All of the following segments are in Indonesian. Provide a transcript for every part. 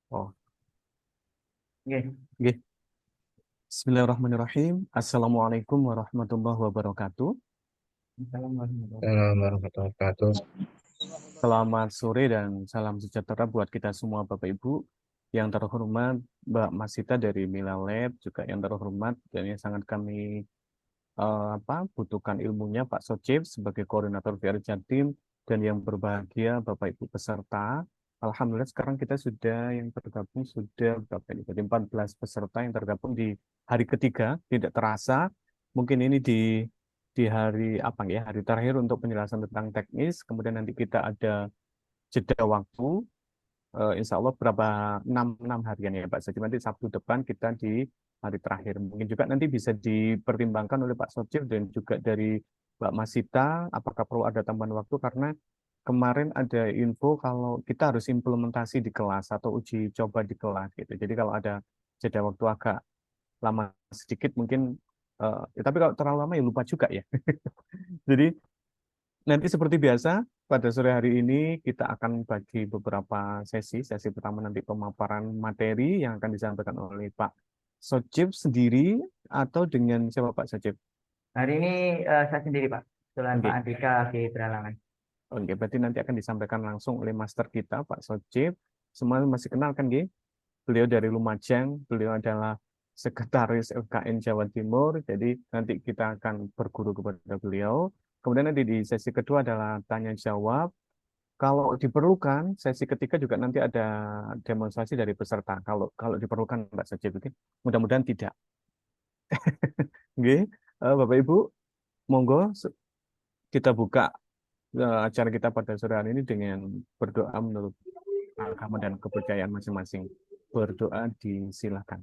Oh, Oke. nggih. Bismillahirrahmanirrahim. Assalamualaikum warahmatullahi wabarakatuh. Assalamualaikum. Assalamualaikum warahmatullahi wabarakatuh. Selamat sore dan salam sejahtera buat kita semua Bapak Ibu. Yang terhormat Mbak Masita dari Mila Lab, juga yang terhormat dan yang sangat kami butuhkan ilmunya Pak Socip sebagai koordinator VR Jatim, dan yang berbahagia Bapak Ibu peserta. Alhamdulillah sekarang kita sudah yang tergabung sudah berapa ini? Jadi 14 peserta yang tergabung di hari ketiga, tidak terasa. Mungkin ini di hari apa ya? Hari terakhir untuk penjelasan tentang teknis. Kemudian nanti kita ada jeda waktu, insya Allah berapa enam harian ya Pak. Jadi nanti Sabtu depan kita di hari terakhir. Mungkin juga nanti bisa dipertimbangkan oleh Pak Socip dan juga dari Mbak Masita, apakah perlu ada tambahan waktu karena kemarin ada info kalau kita harus implementasi di kelas atau uji coba di kelas gitu. Jadi kalau ada jeda waktu agak lama sedikit mungkin, ya, tapi kalau terlalu lama ya lupa juga ya. Jadi nanti seperti biasa, pada sore hari ini kita akan bagi beberapa sesi. Sesi pertama nanti pemaparan materi yang akan disampaikan oleh Pak Socip sendiri atau dengan siapa Pak Socip? Hari ini saya sendiri, Pak. Kebetulan Pak Oke, Andika lagi berhalangan. oke, berarti nanti akan disampaikan langsung oleh master kita, Pak Socip. Semua masih kenal kan, Gi? Beliau dari Lumajang, beliau adalah sekretaris FKN Jawa Timur, jadi nanti kita akan berguru kepada beliau. Kemudian nanti di sesi kedua adalah tanya jawab. Kalau diperlukan, sesi ketiga juga nanti ada demonstrasi dari peserta. Kalau kalau diperlukan, Mbak Sajib, oke? Mudah-mudahan tidak. Oke, Bapak Ibu, monggo kita buka acara kita pada sore hari ini dengan berdoa menurut agama dan kepercayaan masing-masing. Berdoa disilakan.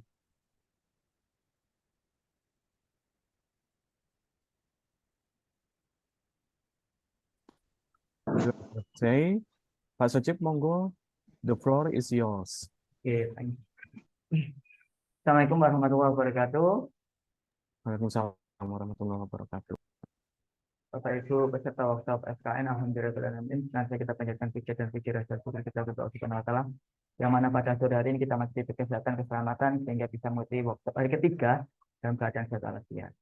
Say, Pak Sajib, monggo, the floor is yours. Oke, Pak. Assalamualaikum warahmatullahi wabarakatuh. Waalaikumsalam warahmatullahi wabarakatuh. Bapak Ibu peserta workshop FKN, Alhamdulillah, nanti kita panjatkan puji dan puji rasa syukur kita kepada Allah Subhanahu wa Ta'ala. Yang mana pada sore hari ini kita masih diberi kesehatan, keselamatan sehingga bisa mengikuti workshop hari ketiga dalam keadaan sehat walafiat.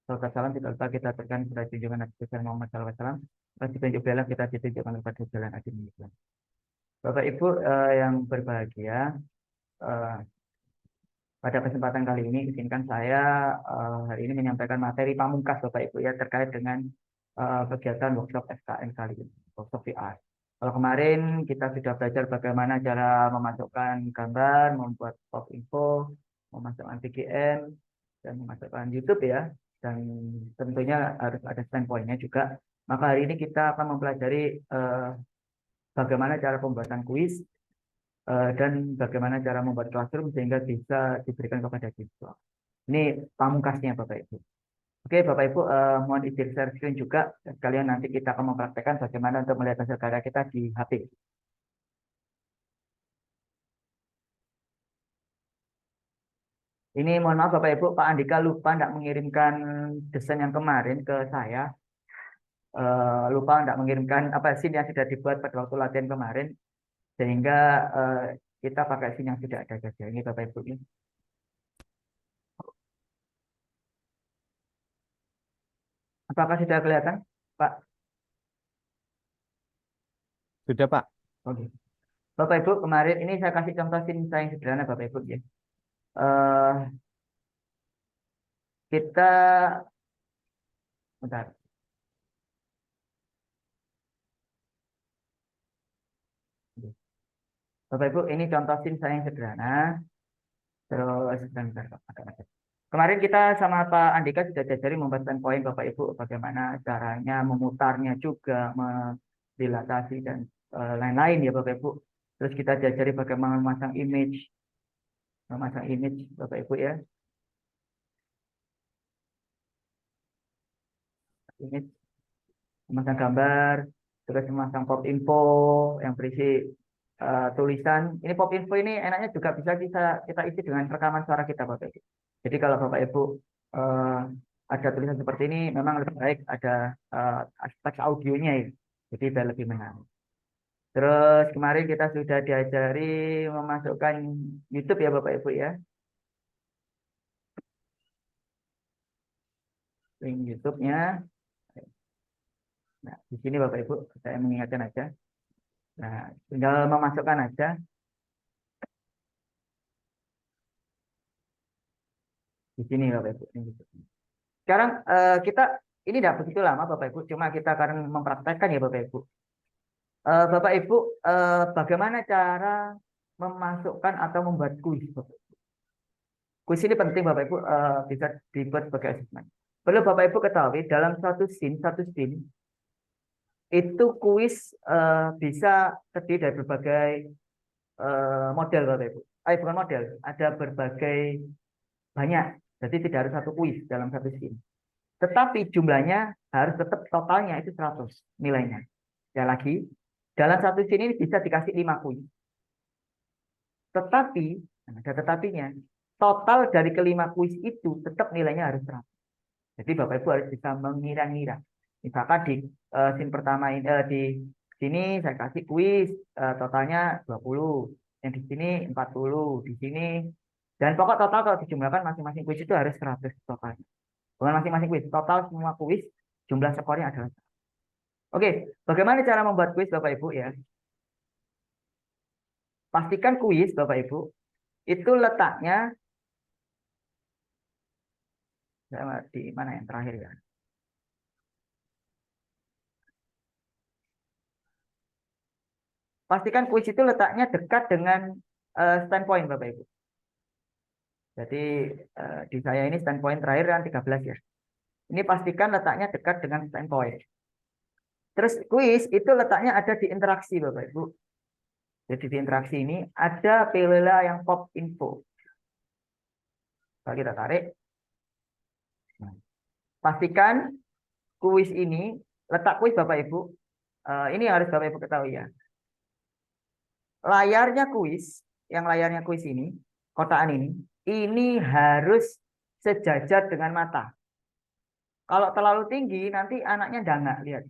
Salam salam tidak lupa kita berikan kepada junjungan Nabi besar Muhammad SAW. Pasti tunjuk bela kita ditunjukkan kepada jalan adil Islam. Bapak Ibu yang berbahagia, eh, pada kesempatan kali ini izinkan saya hari ini menyampaikan materi pamungkas Bapak Ibu ya terkait dengan kegiatan workshop FKN kali ini, workshop VR. Kalau kemarin kita sudah belajar bagaimana cara memasukkan gambar, membuat pop info, memasukkan VGN, dan memasukkan YouTube ya, dan tentunya harus ada standpointnya juga. Maka hari ini kita akan mempelajari bagaimana cara pembuatan kuis dan bagaimana cara membuat classroom sehingga bisa diberikan kepada siswa. Ini pamungkasnya Bapak Ibu. Oke Bapak Ibu, mohon izin share screen juga. Sekalian nanti kita akan mempraktekkan bagaimana untuk melihat hasil karya kita di HP. Ini mohon maaf Bapak Ibu, Pak Andika lupa tidak mengirimkan desain yang kemarin ke saya. Lupa tidak mengirimkan apa scene yang sudah dibuat pada waktu latihan kemarin. Sehingga eh, kita pakai scene yang sudah ada saja. Ini Bapak Ibu. Ini. Apakah sudah kelihatan Pak? Sudah, Pak? Oke. Bapak Ibu, kemarin ini saya kasih contoh scene saya yang sederhana Bapak Ibu ya. Eh, kita bentar. Bapak Ibu, ini contoh scene saya yang sederhana. Terus bentar, Pak. Kemarin kita sama Pak Andika sudah diajari membuat poin Bapak Ibu bagaimana caranya memutarnya juga, mendilatasi dan lain-lain ya Bapak Ibu. Terus kita diajari bagaimana memasang image Bapak Ibu ya. Image, memasang gambar, terus memasang pop info yang berisi tulisan. Ini pop info ini enaknya juga bisa kita isi dengan rekaman suara kita Bapak Ibu. Jadi kalau Bapak Ibu eh, ada tulisan seperti ini, memang lebih baik ada aspek audionya ya. Jadi biar lebih menarik. Terus kemarin kita sudah diajari memasukkan YouTube ya Bapak Ibu ya. Link YouTube-nya. Nah, di sini Bapak Ibu, saya mengingatkan aja. Nah, tinggal memasukkan aja. Di sini Bapak Ibu. Link YouTube. Sekarang kita ini tidak begitu lama Bapak Ibu, cuma kita akan mempraktekkan ya Bapak Ibu. Bapak Ibu, bagaimana cara memasukkan atau membuat kuis, Bapak Ibu? Kuis ini penting Bapak Ibu, bisa dibuat sebagai asesmen. Perlu Bapak Ibu ketahui dalam satu scene itu kuis bisa terdiri dari berbagai model Bapak Ibu. Bukan model, ada berbagai banyak. Jadi tidak harus satu kuis dalam satu scene. Tetapi jumlahnya harus tetap totalnya itu 100 nilainya. Ya lagi, dalam satu scene ini bisa dikasih 5 kuis. Tetapi, ada tetapinya, total dari kelima kuis itu tetap nilainya harus 100. Jadi Bapak Ibu harus bisa mengira-ngira. Misalkan di scene pertama ini, di sini saya kasih kuis totalnya 20, yang di sini 40, di sini dan pokok total kalau dijumlahkan masing-masing kuis itu harus 100 totalnya. Bukan masing-masing kuis, total semua kuis jumlah skornya adalah. Oke, bagaimana cara membuat kuis Bapak Ibu ya? Pastikan kuis Bapak Ibu itu letaknya di mana yang terakhir ya? Pastikan kuis itu letaknya dekat dengan standpoint Bapak Ibu. Jadi di saya ini standpoint terakhir yang 13 ya. Ini pastikan letaknya dekat dengan standpoint. Terus kuis itu letaknya ada di interaksi Bapak Ibu. Jadi di interaksi ini ada pilihan yang pop info. Kalau kita tarik, nah, pastikan kuis ini, letak kuis Bapak Ibu, ini harus Bapak Ibu ketahui ya. Layarnya kuis, yang layarnya kuis ini, kotaan ini harus sejajar dengan mata. Kalau terlalu tinggi, nanti anaknya dangak lihat.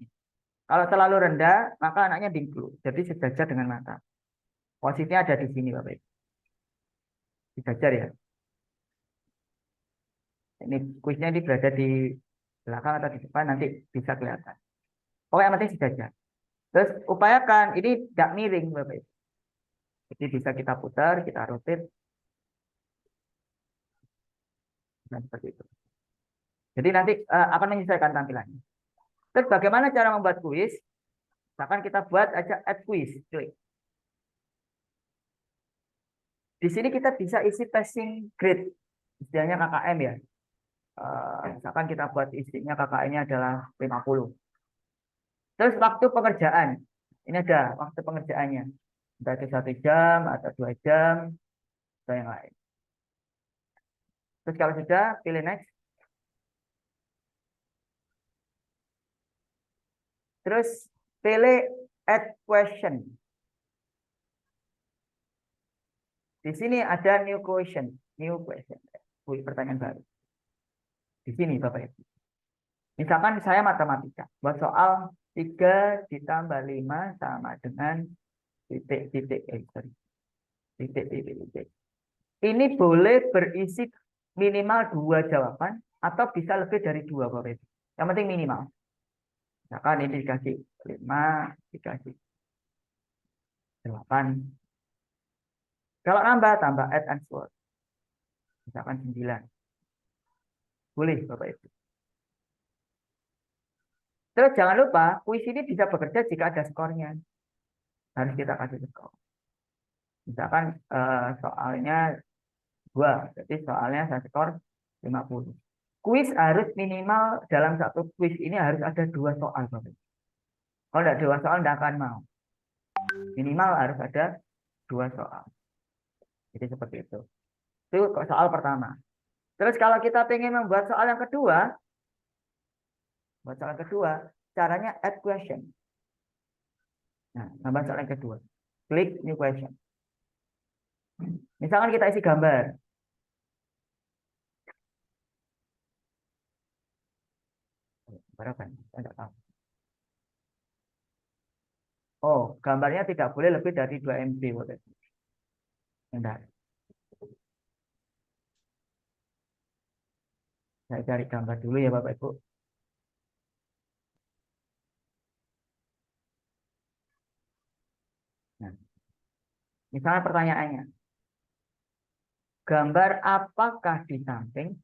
Kalau terlalu rendah, maka anaknya bingklu. Jadi sejajar dengan mata. Posisinya ada di sini, Bapak Ibu. Sejajar ya. Ini kuisnya ini berada di belakang atau di depan, nanti bisa kelihatan. Pokoknya yang penting sejajar. Terus upayakan ini tidak miring, Bapak Ibu. Jadi bisa kita putar, kita rotate, dan seperti itu. Jadi nanti akan menyesuaikan tampilannya. Terus bagaimana cara membuat kuis? Misalkan kita buat aja add quiz, klik. Di sini kita bisa isi testing grade, istilahnya KKM ya. Misalkan kita buat isinya KKM-nya adalah 50. Terus waktu pengerjaan, ini ada waktu pengerjaannya. Entah itu 1 jam atau 2 jam atau yang lain. Terus kalau sudah, pilih next. Terus pilih add question. Di sini ada new question, pertanyaan baru. Di sini Bapak Ibu. Misalkan saya matematika, buat soal 3 ditambah 5 sama dengan titik, sorry, titik. Ini boleh berisi minimal 2 jawaban atau bisa lebih dari 2 Bapak Ibu. Yang penting minimal. Misalkan ini dikasih 5, dikasih 8. Kalau nambah, tambah add answer. Misalkan 9. Boleh Bapak Ibu. Terus jangan lupa, kuis ini bisa bekerja jika ada skornya. Harus kita kasih skor. Misalkan soalnya 2, jadi soalnya saya skor 50. Kuis harus minimal dalam satu kuis ini harus ada 2 soal, Bapak. Kalau tidak 2 soal, tidak akan mau. Minimal harus ada 2 soal. Jadi seperti itu. Itu soal pertama. Terus kalau kita ingin membuat soal yang kedua, caranya add question. Nah, nambah soal yang kedua. Klik new question. Misalkan kita isi gambar. Berapa? Saya tidak tahu. Oh, gambarnya tidak boleh lebih dari 2 MB. Bentar, saya cari gambar dulu ya Bapak Ibu. Nah, misalnya pertanyaannya, gambar apakah di samping?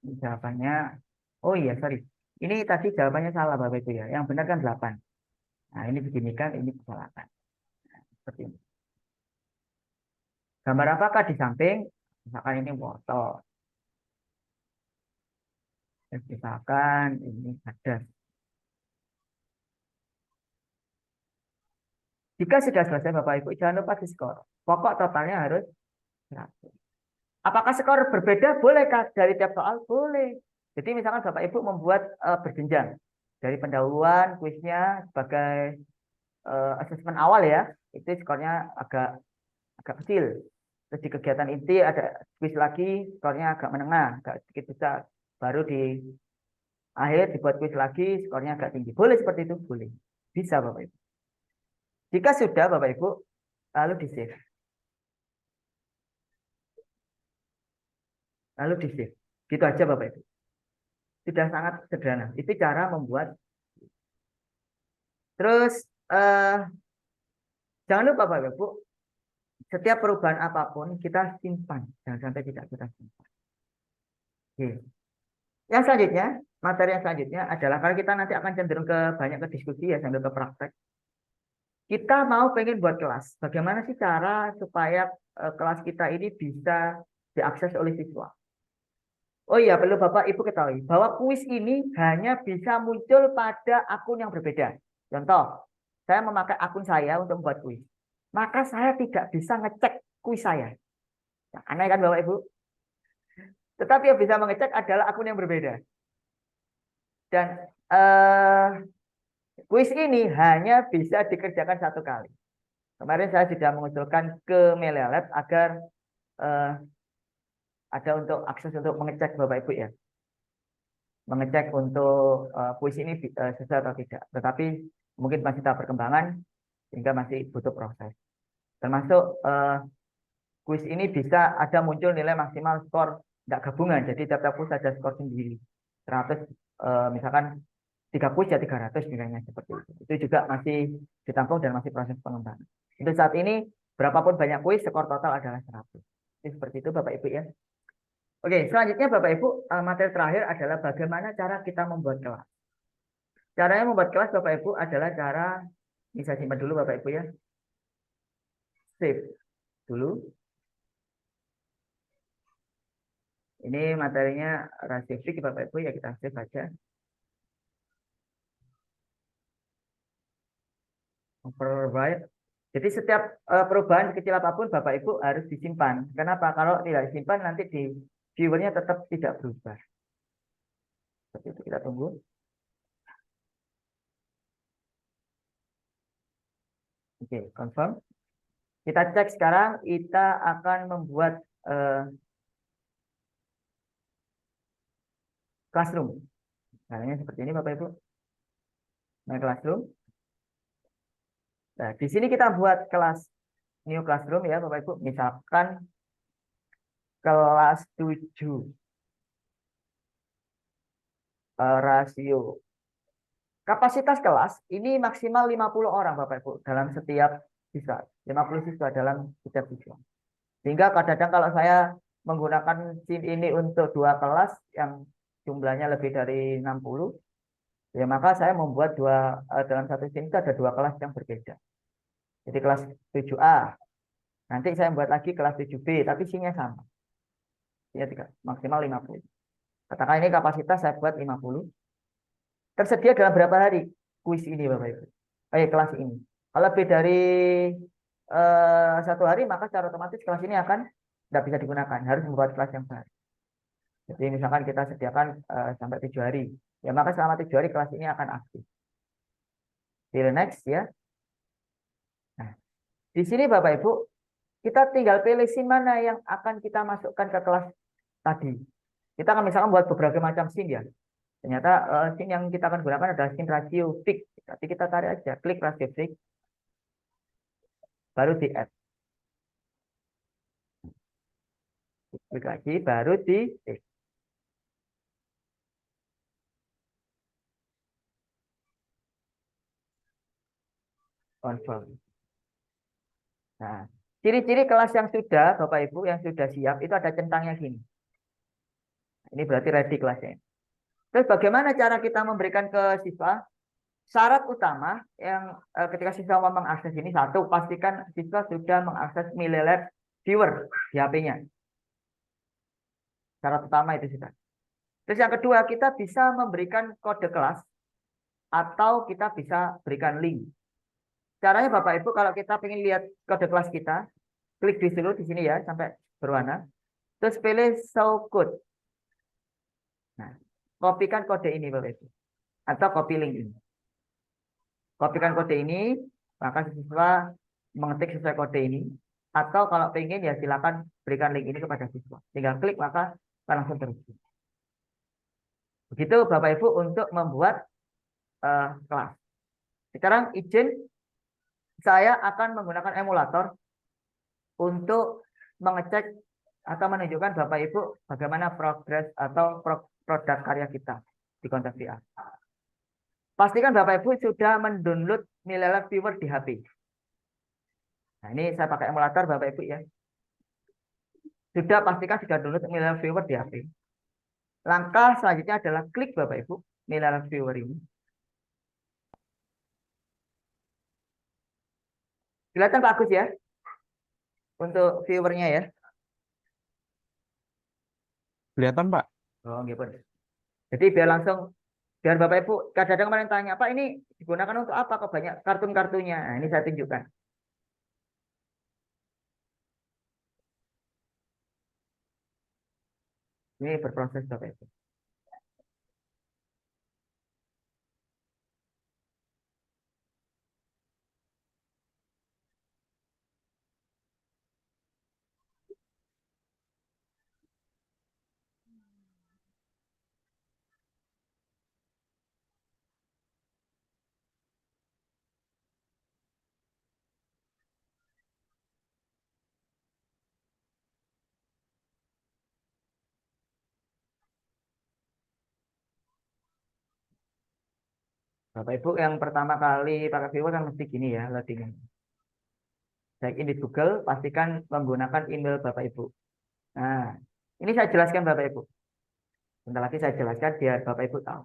Jawabannya, oh iya, sorry. Ini tadi jawabannya salah Bapak Ibu ya. Yang benar kan 8. Nah, ini begini kan, ini kesalahan. Seperti ini. Gambar apakah di samping? Misalkan ini wortel. Misalkan ini ada. Jika sudah selesai Bapak Ibu, jangan lupa diskor. Pokok totalnya harus 100. Apakah skor berbeda? Bolehkah dari tiap soal? Boleh. Jadi misalkan Bapak Ibu membuat berjenjang. Dari pendahuluan kuisnya sebagai asesmen awal ya, itu skornya agak agak kecil. Terus di kegiatan inti ada kuis lagi, skornya agak menengah, agak sedikit besar. Baru di akhir dibuat kuis lagi, skornya agak tinggi. Boleh seperti itu? Boleh. Bisa Bapak Ibu. Jika sudah Bapak Ibu, lalu di save. Lalu di save. Gitu aja Bapak Ibu. Sudah sangat sederhana. Itu cara membuat. Terus eh, jangan lupa Bapak Ibu, setiap perubahan apapun kita simpan. Jangan sampai tidak kita simpan. Oke. Yang selanjutnya, materi yang selanjutnya adalah kalau kita nanti akan cenderung ke banyak ke diskusi ya sambil ke praktek. Kita mau pengen buat kelas. Bagaimana sih cara supaya kelas kita ini bisa diakses oleh siswa? Oh iya, perlu Bapak Ibu ketahui bahwa kuis ini hanya bisa muncul pada akun yang berbeda. Contoh, saya memakai akun saya untuk membuat kuis. Maka saya tidak bisa ngecek kuis saya. Nah, aneh kan Bapak Ibu? Tetapi yang bisa mengecek adalah akun yang berbeda. Dan eh, kuis ini hanya bisa dikerjakan satu kali. Kemarin saya sudah mengusulkan ke Melelet agar eh, ada untuk akses untuk mengecek Bapak Ibu ya. Mengecek untuk kuis ini sesuai atau tidak. Tetapi mungkin masih tahap perkembangan sehingga masih butuh proses. Termasuk kuis ini bisa ada muncul nilai maksimal skor tidak gabungan. Jadi tiap-tiap kuis ada skor sendiri. 100 misalkan 3 kuis ya 300 nilainya seperti itu. Itu juga masih ditampung dan masih proses pengembangan. Untuk saat ini berapapun banyak kuis skor total adalah 100. Jadi seperti itu Bapak Ibu ya. Oke, selanjutnya Bapak Ibu, materi terakhir adalah bagaimana cara kita membuat kelas. Caranya membuat kelas Bapak Ibu adalah cara, bisa simpan dulu Bapak Ibu ya. Save dulu. Ini materinya rasio fix Bapak Ibu ya, kita save aja. Override. Jadi setiap perubahan kecil apapun Bapak Ibu harus disimpan. Kenapa? Kalau tidak disimpan nanti di viewernya tetap tidak berubah. Seperti itu kita tunggu. Oke, confirm. Kita cek sekarang, kita akan membuat classroom. Caranya seperti ini Bapak Ibu. Nah, classroom. Nah, di sini kita buat kelas new classroom ya Bapak Ibu. Misalkan kelas 7 rasio. Kapasitas kelas ini maksimal 50 orang Bapak Ibu dalam setiap siswa. 50 siswa dalam setiap siswa. Sehingga kadang-kadang kalau saya menggunakan SIM ini untuk 2 kelas yang jumlahnya lebih dari 60, ya maka saya membuat dalam satu SIM itu ada 2 kelas yang berbeda. Jadi kelas 7A. Nanti saya membuat lagi kelas 7B, tapi SIM-nya sama. Ya, maksimal 50. Katakan ini kapasitas saya buat 50. Tersedia dalam berapa hari kuis ini Bapak Ibu? Kelas ini. Kalau lebih dari 1 hari, maka secara otomatis kelas ini akan tidak bisa digunakan. Harus membuat kelas yang baru. Jadi misalkan kita sediakan sampai 7 hari. Ya maka selama 7 hari kelas ini akan aktif. Till next ya. Nah, di sini Bapak Ibu, kita tinggal pilih SIM mana yang akan kita masukkan ke kelas tadi. Kita akan misalkan buat beberapa macam SIM ya. Ternyata scene yang kita akan gunakan adalah scene rasio fix. Nanti kita tarik aja, klik rasio fix, baru di add. Klik lagi, baru di fix. Confirm. Nah, ciri-ciri kelas yang sudah, Bapak Ibu, yang sudah siap, itu ada centangnya gini. Ini berarti ready kelasnya. Terus bagaimana cara kita memberikan ke siswa? Syarat utama yang ketika siswa mau mengakses ini, satu, pastikan siswa sudah mengakses Milelab Viewer di HP-nya. Syarat utama itu sudah. Terus yang kedua, kita bisa memberikan kode kelas atau kita bisa berikan link. Caranya Bapak Ibu, kalau kita ingin lihat kode kelas kita, klik di dulu di sini ya sampai berwarna. Terus pilih show code. Nah, kopikan kode ini Bapak Ibu atau copy link ini. Kopikan kode ini, maka siswa mengetik sesuai kode ini. Atau kalau pengen ya silakan berikan link ini kepada siswa. Tinggal klik maka langsung terhubung. Begitu Bapak Ibu untuk membuat kelas. Sekarang izin saya akan menggunakan emulator untuk mengecek atau menunjukkan Bapak Ibu bagaimana progres atau produk karya kita di konten VR. Pastikan Bapak Ibu sudah mendownload Milelab Viewer di HP. Nah, ini saya pakai emulator Bapak Ibu ya. Sudah pastikan sudah download Milelab Viewer di HP. Langkah selanjutnya adalah klik Bapak Ibu Milelab Viewer ini. Kelihatan bagus ya untuk viewernya ya. Kelihatan, Pak? Oh, gitu. Jadi biar Bapak Ibu kadang-kadang kemarin tanya, Pak ini digunakan untuk apa? Kok banyak kartun-kartunya? Nah, ini saya tunjukkan. Ini berproses Bapak Ibu. Bapak Ibu yang pertama kali pakai viewer kan mesti gini ya loadingnya. Check in di Google, pastikan menggunakan email Bapak Ibu. Nah, ini saya jelaskan Bapak Ibu. Bentar lagi saya jelaskan biar Bapak Ibu tahu.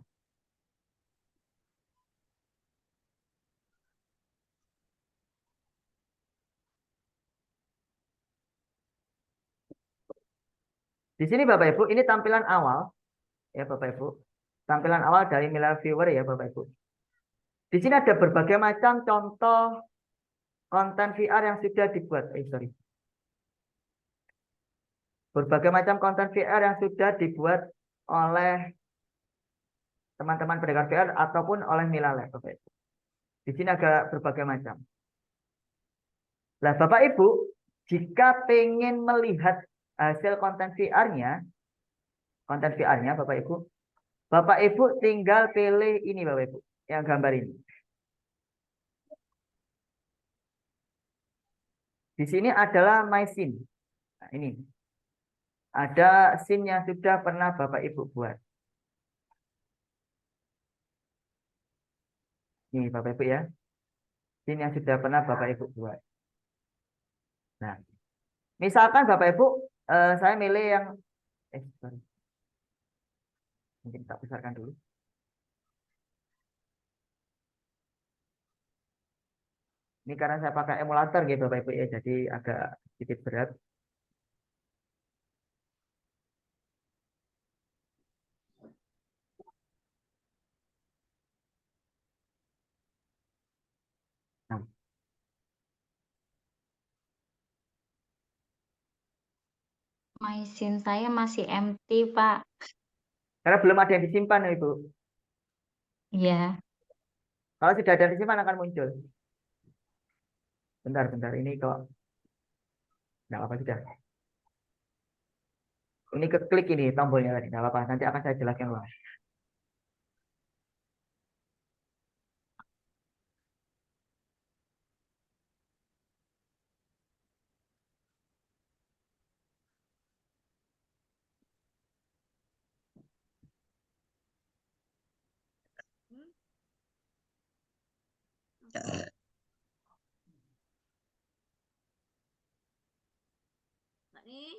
Di sini Bapak Ibu, ini tampilan awal ya Bapak Ibu. Tampilan awal dari Mila Viewer ya Bapak Ibu. Di sini ada berbagai macam contoh konten VR yang sudah dibuat. Sorry. Berbagai macam konten VR yang sudah dibuat oleh teman-teman pendengar VR ataupun oleh Mila Lab, Bapak Ibu. Di sini ada berbagai macam. Nah, Bapak Ibu, jika pengen melihat hasil konten VR-nya Bapak Ibu tinggal pilih ini Bapak Ibu, yang gambar ini. Di sini adalah my scene. Nah, ini. Ada scene yang sudah pernah Bapak Ibu buat. Ini Bapak Ibu ya. Scene yang sudah pernah Bapak Ibu buat. Nah, misalkan Bapak Ibu, saya milih yang, sorry. Mungkin tak besarkan dulu. Ini karena saya pakai emulator gitu Bapak Ibu ya, jadi agak sedikit berat. Nah, Maisin saya masih empty, Pak. karena belum ada yang disimpan Ibu. Iya. Kalau sudah ada yang disimpan akan muncul. Bentar, ini kok nggak apa sudah. Ini klik ini tombolnya tadi, nggak apa-apa. Nanti akan saya jelaskan ulang. nih.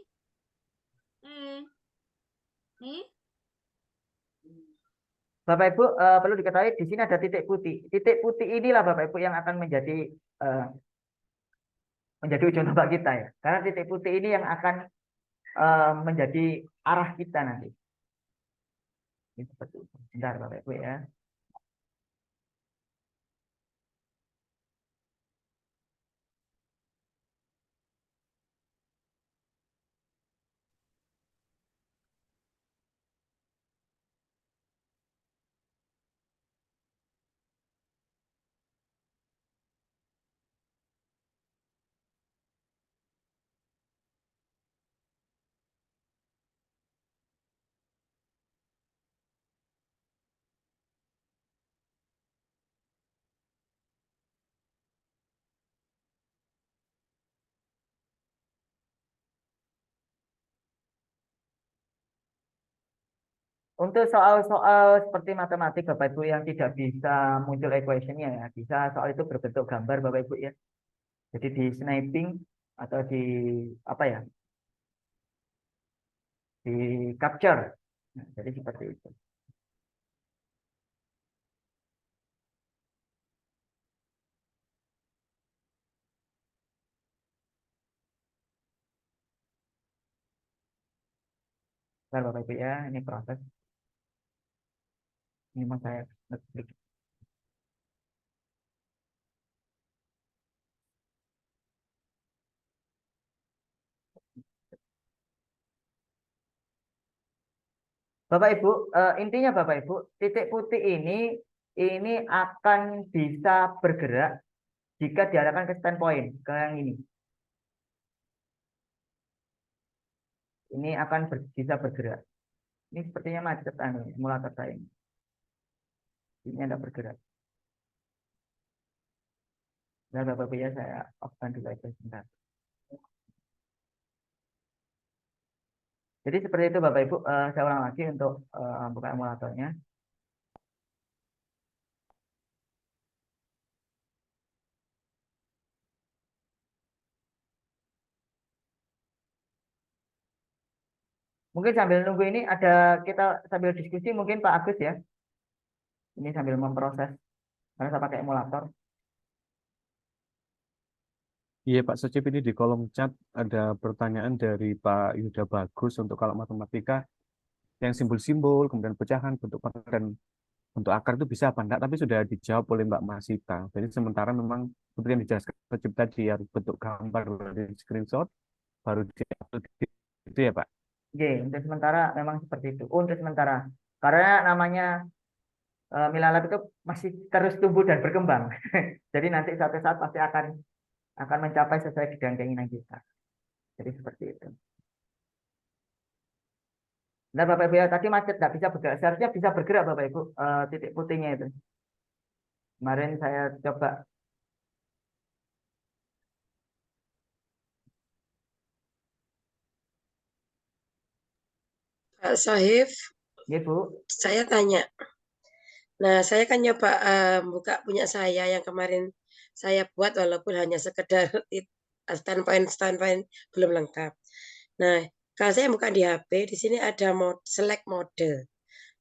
Nih. Nih. Bapak Ibu perlu diketahui di sini ada titik putih. Titik putih inilah Bapak Ibu yang akan menjadi ujung tombak kita ya. Karena titik putih ini yang akan menjadi arah kita nanti. Ini seperti itu. Bentar Bapak Ibu ya. Untuk soal-soal seperti matematik Bapak Ibu yang tidak bisa muncul equationnya ya, bisa soal itu berbentuk gambar Bapak Ibu ya. Jadi di sniping atau di apa ya, di capture. Nah, jadi seperti itu. Bentar, Bapak Ibu ya, ini proses. Ini mau saya klik. Bapak Ibu, intinya Bapak Ibu, titik putih ini akan bisa bergerak jika diarahkan ke standpoint, ke yang ini. Ini akan bisa bergerak. Ini sepertinya macet simulator saya ini. Ini tidak bergerak. Nah, Bapak Ibu ya, saya off-kan dulu aja sebentar. Jadi seperti itu Bapak Ibu, saya ulang lagi untuk buka emulatornya. Mungkin sambil nunggu ini ada kita sambil diskusi mungkin Pak Agus ya. Ini sambil memproses karena saya pakai emulator. Iya Pak Socip, ini di kolom chat ada pertanyaan dari Pak Yuda Bagus untuk kalau matematika yang simbol-simbol, kemudian pecahan, bentuk pangkat dan bentuk akar itu bisa apa enggak, tapi sudah dijawab oleh Mbak Masita. Jadi sementara memang seperti yang dijelaskan Socip tadi, harus bentuk gambar dari screenshot, baru di-upload itu ya Pak. Oke, untuk sementara memang seperti itu. Untuk sementara, karena namanya Milalab itu masih terus tumbuh dan berkembang. Jadi nanti suatu saat pasti akan mencapai sesuai dengan keinginan kita. Jadi seperti itu. Nah Bapak Ibu ya, tadi macet nggak bisa bergerak. Seharusnya bisa bergerak Bapak Ibu, titik putihnya itu. Kemarin saya coba. Pak Sohif, Ya Bu. saya tanya. Nah, saya kan nyoba buka punya saya yang kemarin saya buat walaupun hanya sekedar standpoint belum lengkap. Nah, kalau saya buka di HP, di sini ada select mode.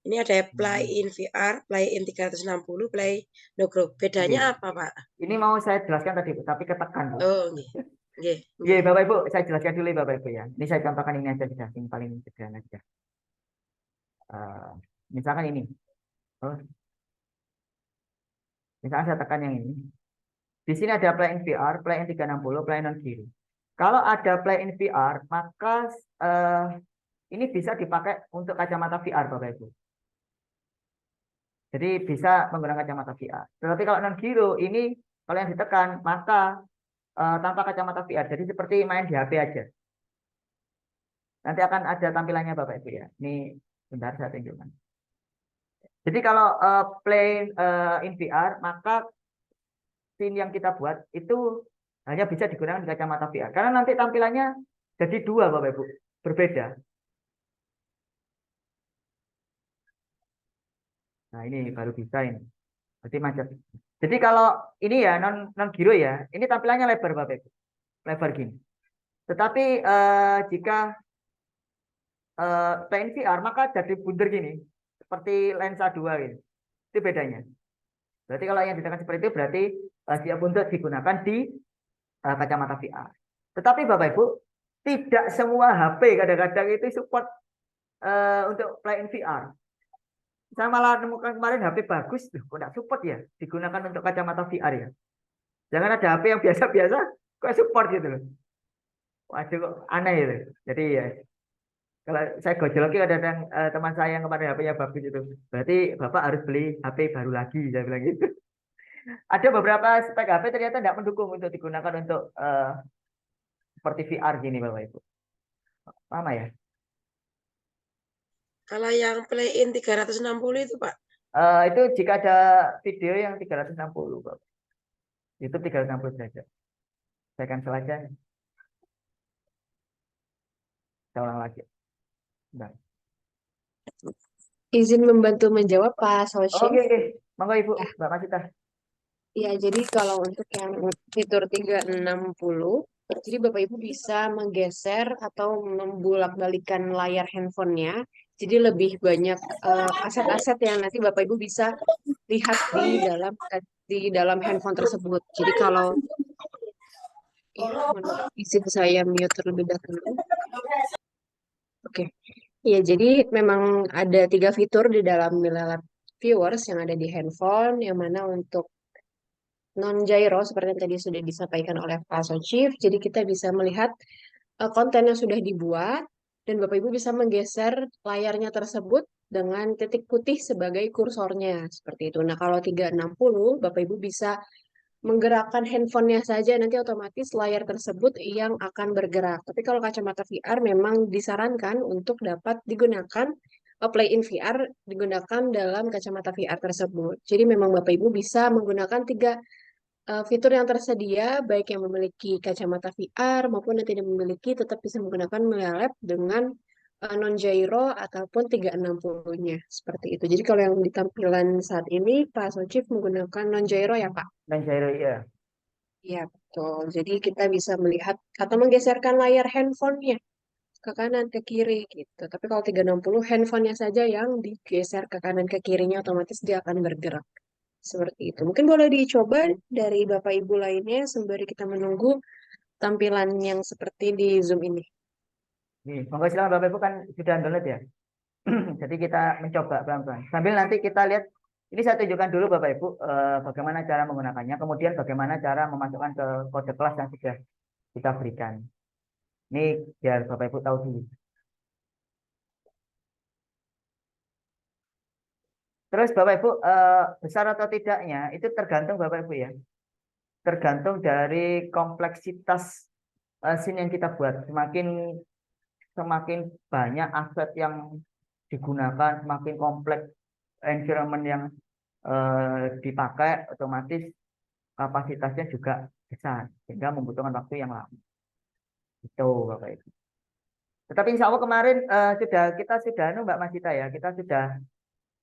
Ini ada play in VR, play in 360, play no group. Bedanya apa, Pak? Ini mau saya jelaskan tadi, tapi ketekan Bu. Oh, nggih. Iya Bapak Ibu, saya jelaskan dulu Bapak Ibu ya. Ini saya contohkan ini aja sudah, yang paling sederhana saja. Misalkan ini. Oh, misalkan saya tekan yang ini. Di sini ada play in VR, play in 360, play non kiri. Kalau ada play in VR, maka ini bisa dipakai untuk kacamata VR Bapak Ibu. Jadi bisa menggunakan kacamata VR. Tetapi kalau non giro ini kalau yang ditekan maka tanpa kacamata VR. Jadi seperti main di HP aja. Nanti akan ada tampilannya Bapak Ibu ya. Ini bentar saya tunjukkan. Jadi kalau play in VR maka scene yang kita buat itu hanya bisa digunakan di kacamata VR. Karena nanti tampilannya jadi dua Bapak Ibu, berbeda. Nah ini baru bisa ini. Berarti macet. Jadi kalau ini ya non giro ya, ini tampilannya lebar Bapak Ibu. Lebar gini. Tetapi jika play in VR maka jadi bundar gini, seperti lensa 2 gitu. Itu bedanya. Berarti kalau yang ditekan seperti itu berarti siap untuk digunakan di kacamata VR. Tetapi Bapak Ibu, tidak semua HP kadang-kadang itu support untuk play in VR. Saya malah nemukan kemarin HP bagus, kok nggak support ya, digunakan untuk kacamata VR ya. Jangan ada HP yang biasa-biasa, kok support gitu loh. Waduh, kok aneh itu. Jadi ya, kalau saya gojoloki ada teman saya yang kemarin HP-nya bagus itu, berarti Bapak harus beli HP baru lagi, saya bilang gitu. Ada beberapa spek HP ternyata tidak mendukung untuk digunakan untuk seperti VR gini Bapak Ibu. Paham ya? Kalau yang play in 360 itu, Pak. Itu jika ada video yang 360 Bapak. YouTube 360 derajat. Saya cancel aja. Saya ulang lagi. Bentar. Izin membantu menjawab Pak Soshi. Oke. Monggo Ibu, Mbak Masita. Ya, jadi kalau untuk yang fitur 360, jadi Bapak Ibu bisa menggeser atau membulak-balikan layar handphonenya. Jadi lebih banyak aset-aset yang nanti Bapak Ibu bisa lihat di dalam handphone tersebut. Jadi kalau izin saya mute terlebih dahulu. Oke. Ya, jadi memang ada 3 fitur di dalam Milelab Viewers yang ada di handphone, yang mana untuk non-gyro seperti yang tadi sudah disampaikan oleh Pak Sochief. Jadi kita bisa melihat konten yang sudah dibuat dan Bapak Ibu bisa menggeser layarnya tersebut dengan titik putih sebagai kursornya seperti itu. Nah, kalau 360 Bapak Ibu bisa menggerakkan handphonenya saja nanti otomatis layar tersebut yang akan bergerak. Tapi kalau kacamata VR memang disarankan untuk dapat digunakan play in VR digunakan dalam kacamata VR tersebut. Jadi memang Bapak Ibu bisa menggunakan 3 fitur yang tersedia, baik yang memiliki kacamata VR maupun yang tidak memiliki, tetap bisa menggunakan Milelab dengan non-gyro ataupun 360-nya. Seperti itu. Jadi kalau yang di tampilan saat ini, Pak Sochief menggunakan non-gyro ya, Pak? Dan gyro ya. Iya, betul. Jadi kita bisa melihat atau menggeserkan layar handphonenya ke kanan, ke kiri gitu. Tapi kalau 360, handphonenya saja yang digeser ke kanan, ke kirinya, otomatis dia akan bergerak. Seperti itu. Mungkin boleh dicoba dari Bapak Ibu lainnya sembari kita menunggu tampilan yang seperti di Zoom ini. Nih, monggo silakan Bapak Ibu kan sudah download ya. Jadi kita mencoba pelan-pelan. Sambil nanti kita lihat, ini saya tunjukkan dulu Bapak Ibu bagaimana cara menggunakannya, kemudian bagaimana cara memasukkan ke kode kelas yang sudah kita berikan. Ini biar Bapak Ibu tahu dulu. Terus Bapak Ibu besar atau tidaknya itu tergantung Bapak Ibu ya. Tergantung dari kompleksitas scene yang kita buat. Semakin banyak aset yang digunakan, semakin kompleks environment yang dipakai, otomatis kapasitasnya juga besar sehingga membutuhkan waktu yang lama. Itu Bapak Ibu. Tetapi insya Allah kemarin kita sudah Mbak Masita ya, kita sudah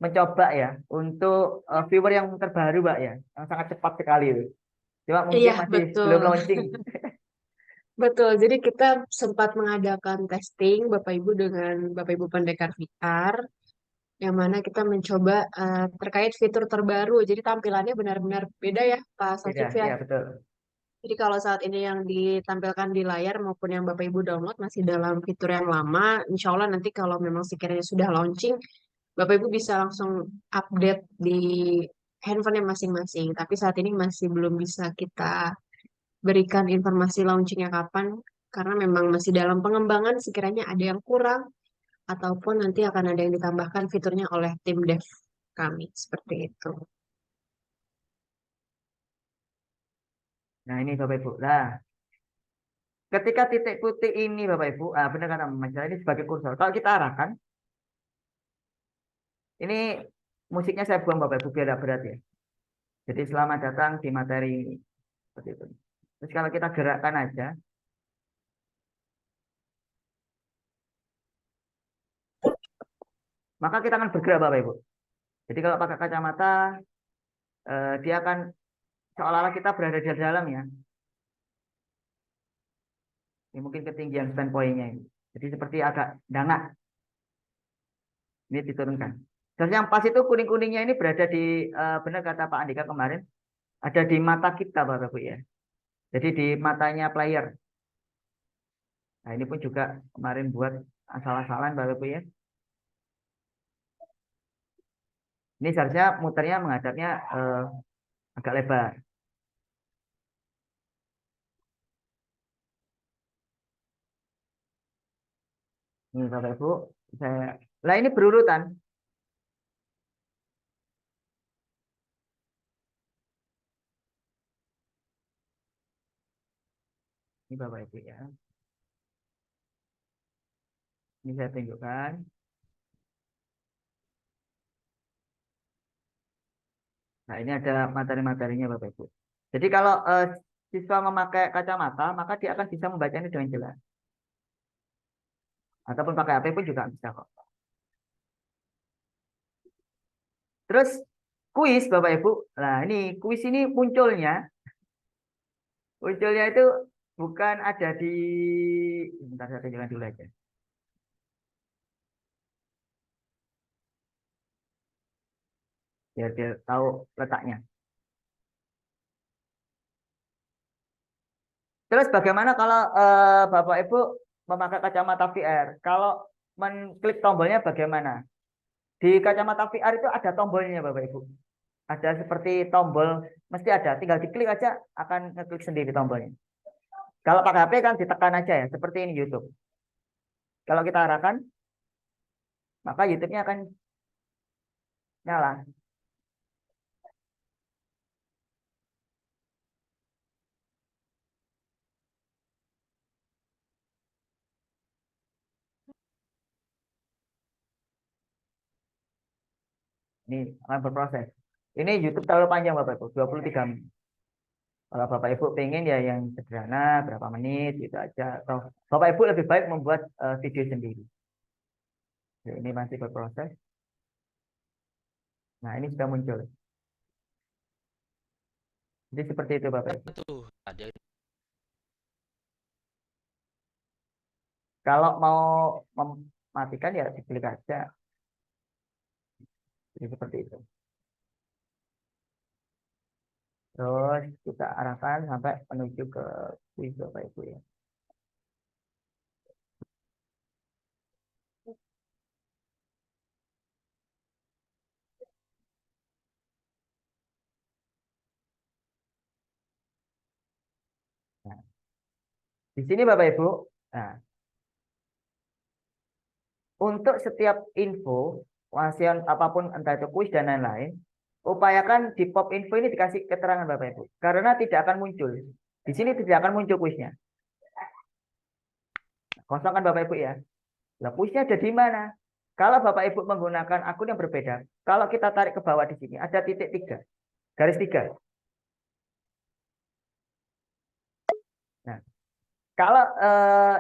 mencoba ya untuk viewer yang terbaru Mbak ya, yang sangat cepat sekali itu. Cuma mungkin Iya, masih betul. belum launching. Betul, jadi kita sempat mengadakan testing Bapak Ibu dengan Bapak Ibu pendekar VR, yang mana kita mencoba terkait fitur terbaru. Jadi tampilannya benar-benar beda ya, Pak Beda, Sochief ya. ya betul. Jadi kalau saat ini yang ditampilkan di layar maupun yang Bapak Ibu download masih dalam fitur yang lama, insya Allah nanti kalau memang sekiranya sudah launching, Bapak Ibu bisa langsung update di handphone masing-masing. Tapi saat ini masih belum bisa kita berikan informasi launchingnya kapan, karena memang masih dalam pengembangan, sekiranya ada yang kurang, ataupun nanti akan ada yang ditambahkan fiturnya oleh tim dev kami. Seperti itu. Nah ini Bapak Ibu. Nah, ketika titik putih ini Bapak Ibu, benar kata Mas, ini sebagai kursor. Kalau kita arahkan, ini musiknya saya buang Bapak Ibu biar tidak berat ya. Jadi selamat datang di materi ini. Seperti itu. Terus kalau kita gerakkan aja, maka kita akan bergerak Bapak Ibu. Jadi kalau pakai kacamata, dia akan seolah-olah kita berada di dalam ya. Ini mungkin ketinggian standpointnya ini. Jadi seperti agak dangak. Ini diturunkan. Dan yang pas itu kuning-kuningnya ini berada di, benar kata Pak Andika kemarin, ada di mata kita Bapak Ibu ya. Jadi di matanya player. Nah ini pun juga kemarin buat asal-asalan Bapak Ibu ya. Ini seharusnya muternya menghadapnya agak lebar. Ini Bapak Ibu, lah ini berurutan. Ini Bapak Ibu ya. Ini saya tunjukkan. Nah ini ada materi-materinya Bapak Ibu. Jadi kalau siswa memakai kacamata, maka dia akan bisa membacanya dengan jelas. Ataupun pakai HP pun juga bisa kok. Terus kuis Bapak Ibu. Nah ini kuis ini munculnya itu bukan ada di, bentar saya tunjukkan dulu aja. Biar dia tahu letaknya. Terus bagaimana kalau Bapak Ibu memakai kacamata VR? Kalau menklik tombolnya bagaimana? Di kacamata VR itu ada tombolnya Bapak Ibu. Ada seperti tombol, mesti ada. Tinggal diklik aja akan ngeklik sendiri tombolnya. Kalau pakai HP kan ditekan aja ya, seperti ini YouTube. Kalau kita arahkan, maka YouTube-nya akan nyala. Ini akan berproses. Ini YouTube terlalu panjang Bapak Ibu, 23 menit. Kalau Bapak Ibu pengen ya yang sederhana, berapa menit, gitu aja. Atau Bapak Ibu lebih baik membuat video sendiri. Jadi ini masih berproses. Nah ini sudah muncul. Jadi seperti itu Bapak Ibu. Tuh ada. Kalau mau mematikan ya diklik aja. Jadi seperti itu. Terus kita arahkan sampai menuju ke kuis Bapak Ibu ya. Nah, di sini Bapak Ibu, nah, untuk setiap info, hasil apapun entah itu kuis dan lain-lain, upayakan di pop info ini dikasih keterangan Bapak Ibu. Karena tidak akan muncul. Di sini tidak akan muncul kuisnya. Kosong kan Bapak Ibu ya. Lah kuisnya ada di mana? Kalau Bapak Ibu menggunakan akun yang berbeda, kalau kita tarik ke bawah di sini ada titik 3, garis 3. Nah, kalau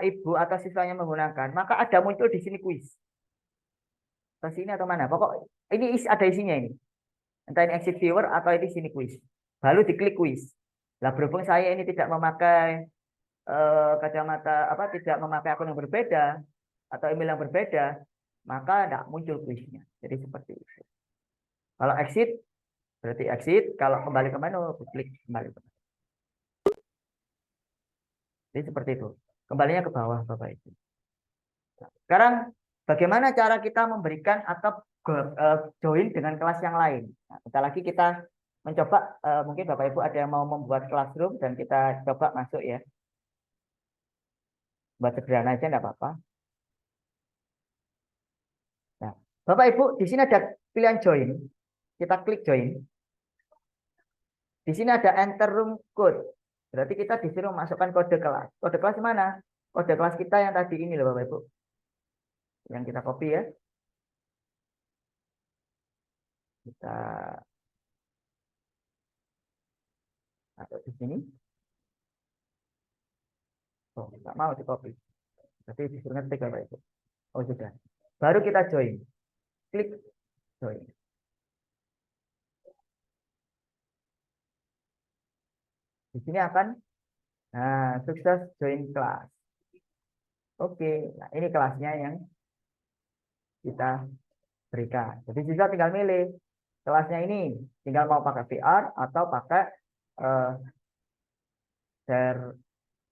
ibu atau siswanya menggunakan, maka ada muncul di sini kuis. Ke sini atau mana? Pokok ini ada isinya ini. Entah ini exit viewer atau ini sini kuis. Lalu diklik kuis. Lah berhubung saya ini tidak memakai kacamata tidak memakai akun yang berbeda atau email yang berbeda, maka tidak muncul kuisnya. Jadi seperti itu. Kalau exit berarti exit, kalau kembali ke menu klik kembali ke menu. Jadi seperti itu. Kembalinya ke bawah Bapak Ibu. Sekarang bagaimana cara kita memberikan atau join dengan kelas yang lain? Nah, bentar lagi kita mencoba, mungkin Bapak Ibu ada yang mau membuat classroom dan kita coba masuk ya. Buat sederhana aja enggak apa-apa. Nah, Bapak Ibu di sini ada pilihan join. Kita klik join. Di sini ada enter room code. Berarti kita disuruh masukkan kode kelas. Kode kelas mana? Kode kelas kita yang tadi ini loh Bapak Ibu. Yang kita copy ya. Kita taruh di sini. Oh, nggak mau di copy. Berarti disuruh ngetik Bapak Ibu. Oh sudah. Baru kita join. Klik join. Di sini akan sukses join kelas. Oke, nah ini kelasnya yang kita berikan. Jadi siswa tinggal milih kelasnya ini, tinggal mau pakai VR atau pakai eh, share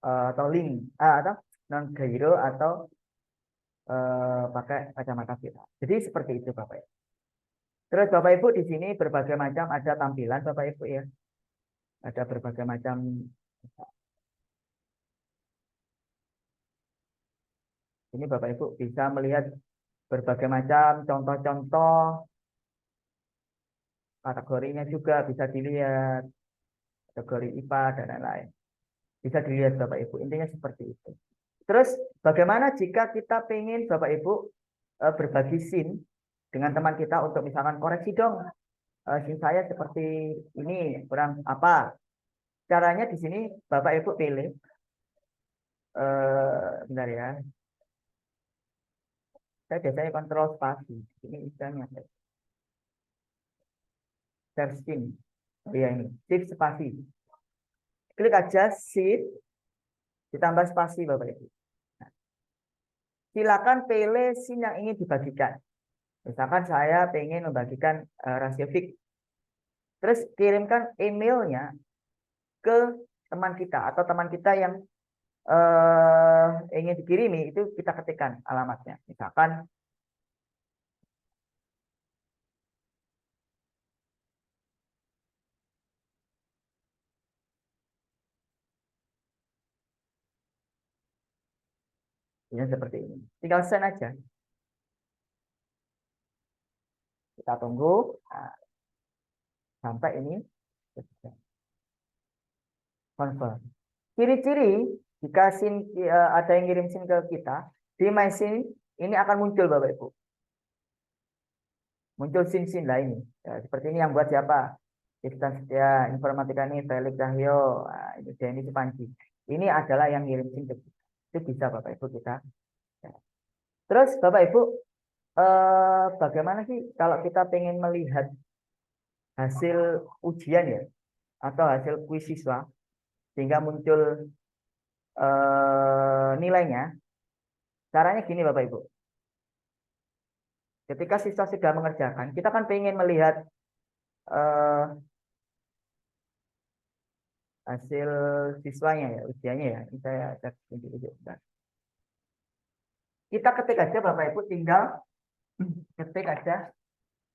atau link atau non gyro atau pakai kacamata VR. Jadi seperti itu Bapak Ibu. Terus Bapak Ibu di sini berbagai macam ada tampilan Bapak Ibu ya. Ada berbagai macam. Ini Bapak Ibu bisa melihat berbagai macam contoh-contoh kategorinya juga bisa dilihat, kategori IPA dan lain-lain. Bisa dilihat Bapak Ibu, intinya seperti itu. Terus bagaimana jika kita pengen Bapak Ibu berbagi scene dengan teman kita untuk misalkan koreksi dong, scene saya seperti ini, kurang apa. Caranya di sini Bapak Ibu pilih, bentar ya, saya biasanya kontrol spasi, ini istilahnya share scene. Oh ya ini, shift spasi. Klik aja shift, ditambah spasi Bapak Ibu. Nah, silakan pilih scene yang ingin dibagikan. Misalkan saya ingin membagikan rasio fix. Terus kirimkan emailnya ke teman kita atau teman kita yang ingin dikirimi, itu kita ketikkan alamatnya. Misalkan ya seperti ini. Tinggal send aja. Kita tunggu sampai ini confirm. Ciri-ciri jika ada yang ngirim SIM ke kita, di My SIM ini akan muncul Bapak Ibu. Muncul SIM lain. Ya, seperti ini yang buat siapa? Kita Setia, Informatika ini Felix Cahyo, ini Denny Supanji. Ini adalah yang ngirim SIM ke kita. Itu bisa Bapak Ibu kita. Ya. Terus Bapak Ibu, bagaimana sih kalau kita pengen melihat hasil ujian ya, atau hasil kuis siswa, sehingga muncul nilainya? Caranya gini Bapak Ibu. Ketika siswa sudah mengerjakan, kita kan pengen melihat hasil siswanya ya, ujiannya ya. Ini saya cek tunjuk. Kita ketik aja Bapak Ibu, tinggal ketik aja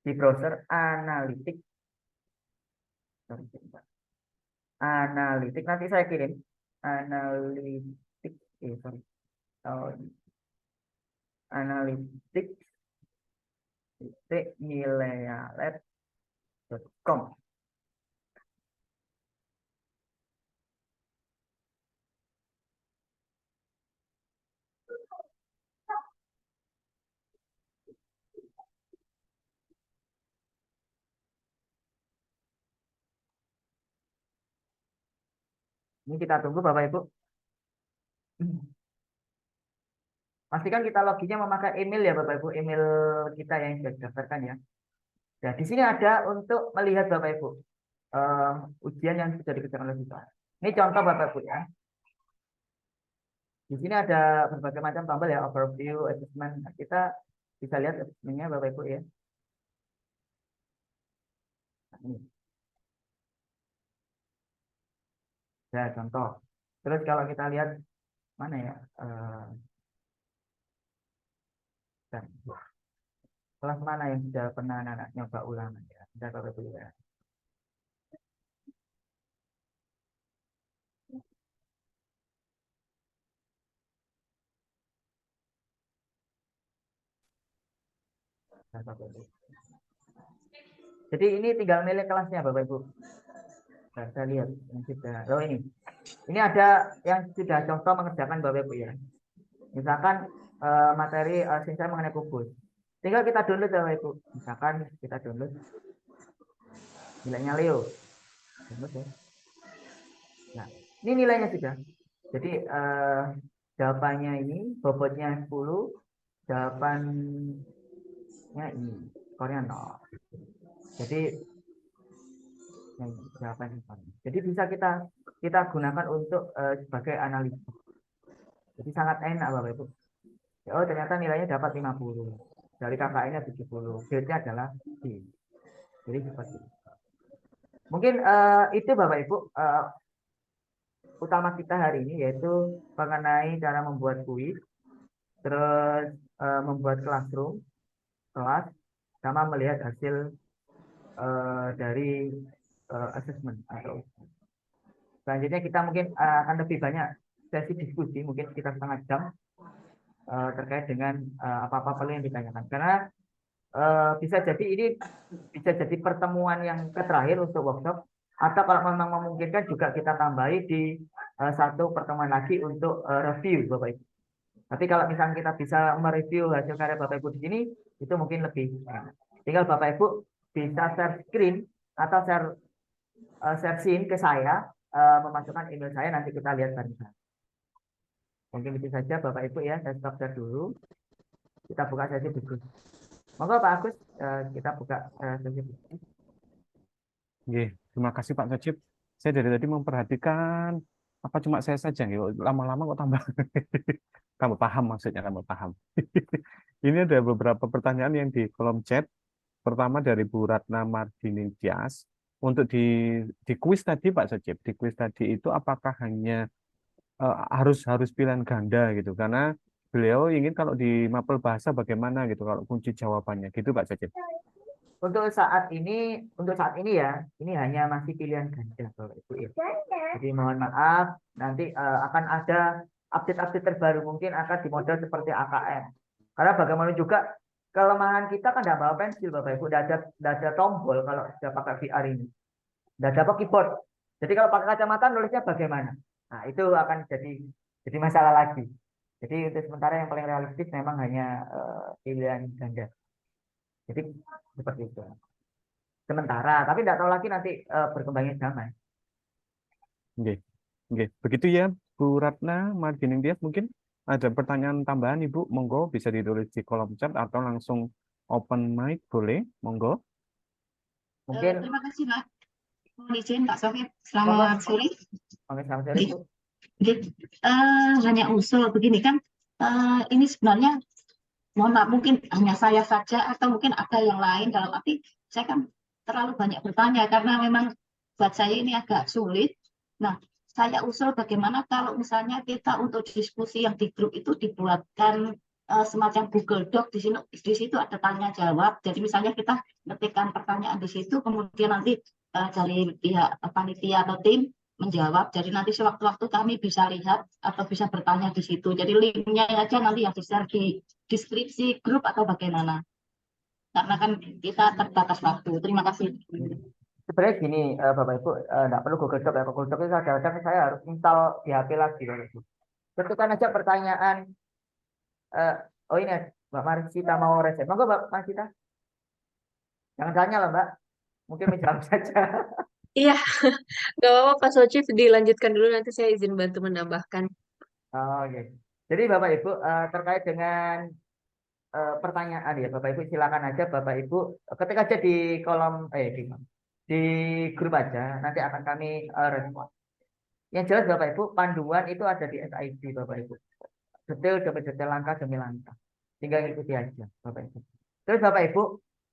di browser analitik. Analitik nanti saya kirim. Analitik, analitik milealet.com. Ini kita tunggu Bapak Ibu. Pastikan kita loginnya memakai email ya Bapak Ibu, email kita yang sudah didaftarkan ya. Nah, di sini ada untuk melihat Bapak Ibu ujian yang sudah dikerjakan oleh siswa. Ini contoh Bapak Ibu ya. Di sini ada berbagai macam tombol ya, overview, assessment. Nah, kita bisa lihat assessmentnya Bapak Ibu ya. Nah, ini. Ya, contoh. Terus kalau kita lihat mana ya? Kelas mana yang sudah pernah anak nyoba ulangan ya? Sudah Bapak Ibu ya. Jadi ini tinggal milih kelasnya Bapak Ibu. Nah, saya lihat yang sudah. Oh ini ada yang sudah contoh mengerjakan Bapak Ibu ya. Misalkan materi singkat mengenai kubus. Tinggal kita download Bapak Ibu. Misalkan kita download nilainya Leo. Download ya. Nah, ini nilainya sudah. Jadi jawabannya ini bobotnya 10, jawabannya ini skornya 0. Jadi jawaban jadi bisa kita gunakan untuk sebagai analisis. Jadi sangat enak Bapak Ibu. Oh, ternyata nilainya dapat 50. Dari KKN-nya 70. Grade-nya adalah D. Jadi seperti itu. Mungkin itu Bapak Ibu utama kita hari ini, yaitu mengenai cara membuat kuis, terus membuat classroom, kelas, sama melihat hasil dari assessment atau selanjutnya kita mungkin akan lebih banyak sesi diskusi, mungkin sekitar setengah jam terkait dengan apa-apa perlu yang ditanyakan. Karena bisa jadi ini bisa jadi pertemuan yang terakhir untuk workshop, atau kalau memang memungkinkan juga kita tambahi di satu pertemuan lagi untuk review Bapak Ibu. Tapi kalau misalnya kita bisa mereview hasil karya Bapak Ibu di sini, itu mungkin lebih enak. Tinggal Bapak Ibu bisa share screen atau share scene ke saya, memasukkan email saya, nanti kita lihat bareng-bareng. Mungkin itu saja Bapak Ibu ya, saya stop share dulu. Kita buka sesi diskusi. Monggo Pak Agus, kita buka sesi diskusi. Oke, terima kasih Pak Sajib. Saya dari tadi memperhatikan apa cuma saya saja, lama-lama kok tambah tambah paham, maksudnya tambah paham. Ini ada beberapa pertanyaan yang di kolom chat. Pertama dari Bu Ratna Mardini Tias. Untuk di kuis tadi Pak Sajib, di kuis tadi itu apakah hanya harus pilihan ganda gitu? Karena beliau ingin kalau di mapel bahasa bagaimana gitu kalau kunci jawabannya gitu Pak Sajib. Untuk saat ini ya, ini hanya masih pilihan ganda Bapak Ibu ya. Jadi mohon maaf, nanti akan ada update-update terbaru, mungkin akan dimodel seperti AKM. Karena bagaimana juga kelemahan kita kan tidak bawa pensil Bapak Ibu, tidak ada tombol kalau sudah pakai VR ini, tidak ada keyboard. Jadi kalau pakai kacamata nulisnya bagaimana? Nah itu akan jadi masalah lagi. Jadi untuk sementara yang paling realistis memang hanya pilihan ganda. Jadi seperti itu. Sementara, tapi tidak tahu lagi nanti berkembangnya zaman. Oke. Oke, begitu ya Bu Ratna Mardini Tias, mungkin ada pertanyaan tambahan Ibu, monggo bisa ditulis di kolom chat atau langsung open mic, boleh, monggo. Mungkin Terima kasih Pak. Mohon izin Pak Sofip. Selamat sore. Oke, selamat sore Bu. Jadi, hanya usul begini kan, ini sebenarnya mohon maaf mungkin hanya saya saja atau mungkin ada yang lain, dalam arti saya kan terlalu banyak bertanya karena memang buat saya ini agak sulit. Nah, saya usul bagaimana kalau misalnya kita untuk diskusi yang di grup itu dibuatkan semacam Google Doc, di situ ada tanya jawab. Jadi misalnya kita ketikkan pertanyaan di situ, kemudian nanti dari pihak panitia atau tim menjawab. Jadi nanti sewaktu-waktu kami bisa lihat atau bisa bertanya di situ. Jadi linknya aja nanti yang di-share di deskripsi grup atau bagaimana. Karena kan kita terbatas waktu. Terima kasih. Sebenarnya gini Bapak Ibu, tidak perlu Google Doc ya. Google Doc itu kadang-kadang saya harus install di HP lagi Bapak Ibu. Tentukan aja pertanyaan. Oh ini Mbak Marsita mau reset. Monggo Mbak Marsita. Jangan tanya lah Mbak. Mungkin menjawab saja. Iya, nggak apa-apa Pak Sochif, dilanjutkan dulu nanti saya izin bantu menambahkan. Oh, oke. Jadi Bapak Ibu terkait dengan pertanyaan ya Bapak Ibu, silakan aja Bapak Ibu ketik aja di kolom di grup aja, nanti akan kami respon. Yang jelas Bapak Ibu, panduan itu ada di SID Bapak Ibu. Detail demi detail, langkah demi langkah. Tinggal ikuti aja Bapak Ibu. Terus Bapak Ibu,